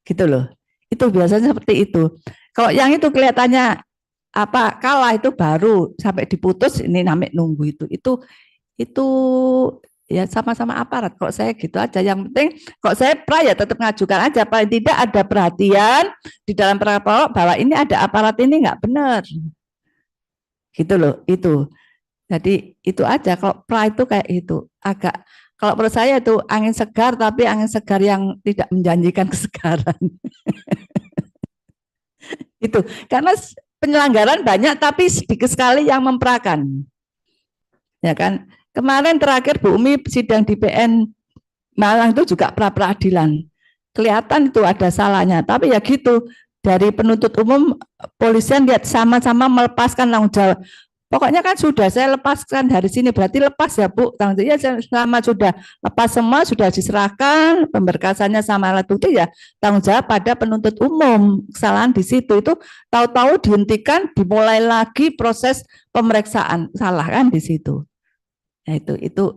Gitu loh. Itu biasanya seperti itu. Kalau yang itu kelihatannya kalah itu baru sampai diputus ini namanya nunggu itu ya sama-sama aparat. Kok saya gitu aja. Yang penting kok saya pra ya tetap ngajukan aja. Paling tidak ada perhatian di dalam perkara pokok bahwa ini ada aparat ini nggak benar. Gitu loh itu. Jadi itu aja. Kalau pra itu kayak itu agak. Kalau menurut saya itu angin segar tapi angin segar yang tidak menjanjikan kesegaran. Itu karena penyelenggaraan banyak tapi sedikit sekali yang memperakan. Ya kan? Kemarin terakhir Bu Umi sidang di PN Malang itu juga pra peradilan. Kelihatan itu ada salahnya, tapi ya gitu. Dari penuntut umum polisian lihat sama-sama melepaskan tanggung jawab. Pokoknya kan sudah saya lepaskan dari sini, berarti lepas ya Bu. Ya, selama sudah lepas semua, sudah diserahkan, pemberkasannya sama alat bukti ya tanggung jawab pada penuntut umum. Kesalahan di situ itu tahu-tahu dihentikan, dimulai lagi proses pemeriksaan, salah kan di situ. Nah,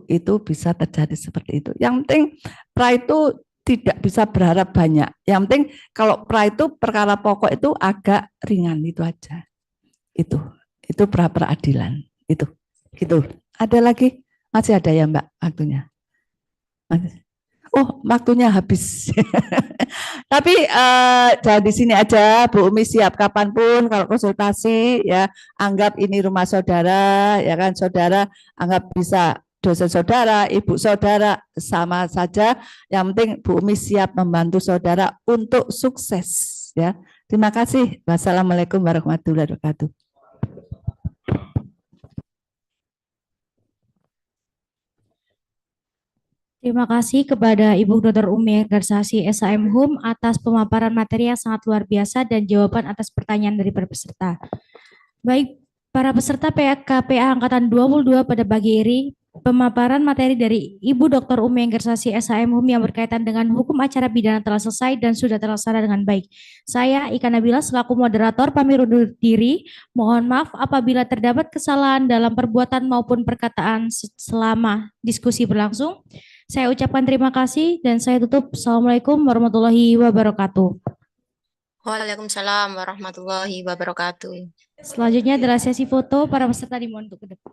itu bisa terjadi seperti itu. Yang penting pra itu tidak bisa berharap banyak. Yang penting kalau pra itu perkara pokok itu agak ringan, itu aja. Itu pra peradilan. Itu. Gitu. Ada lagi? Masih ada ya Mbak waktunya? Oh, waktunya habis. Tapi jangan di sini aja, Bu Umi siap kapanpun kalau konsultasi ya, anggap ini rumah saudara, ya kan saudara, anggap bisa dosen saudara, ibu saudara, sama saja. Yang penting Bu Umi siap membantu saudara untuk sukses. Ya, terima kasih. Wassalamualaikum warahmatullahi wabarakatuh. Terima kasih kepada Ibu Dr. Umi Garsasi SHM HUM atas pemaparan materi yang sangat luar biasa dan jawaban atas pertanyaan dari para peserta. Baik, para peserta PKPA Angkatan 22 pada pagi ini, pemaparan materi dari Ibu Dr. Umi Garsasi SHM HUM yang berkaitan dengan hukum acara pidana telah selesai dan sudah terlaksana dengan baik. Saya Ika Nabila selaku moderator pamit undur diri. Mohon maaf apabila terdapat kesalahan dalam perbuatan maupun perkataan selama diskusi berlangsung. Saya ucapkan terima kasih dan saya tutup. Assalamualaikum warahmatullahi wabarakatuh. Waalaikumsalam warahmatullahi wabarakatuh. Selanjutnya adalah sesi foto, para peserta dimohon untuk ke depan.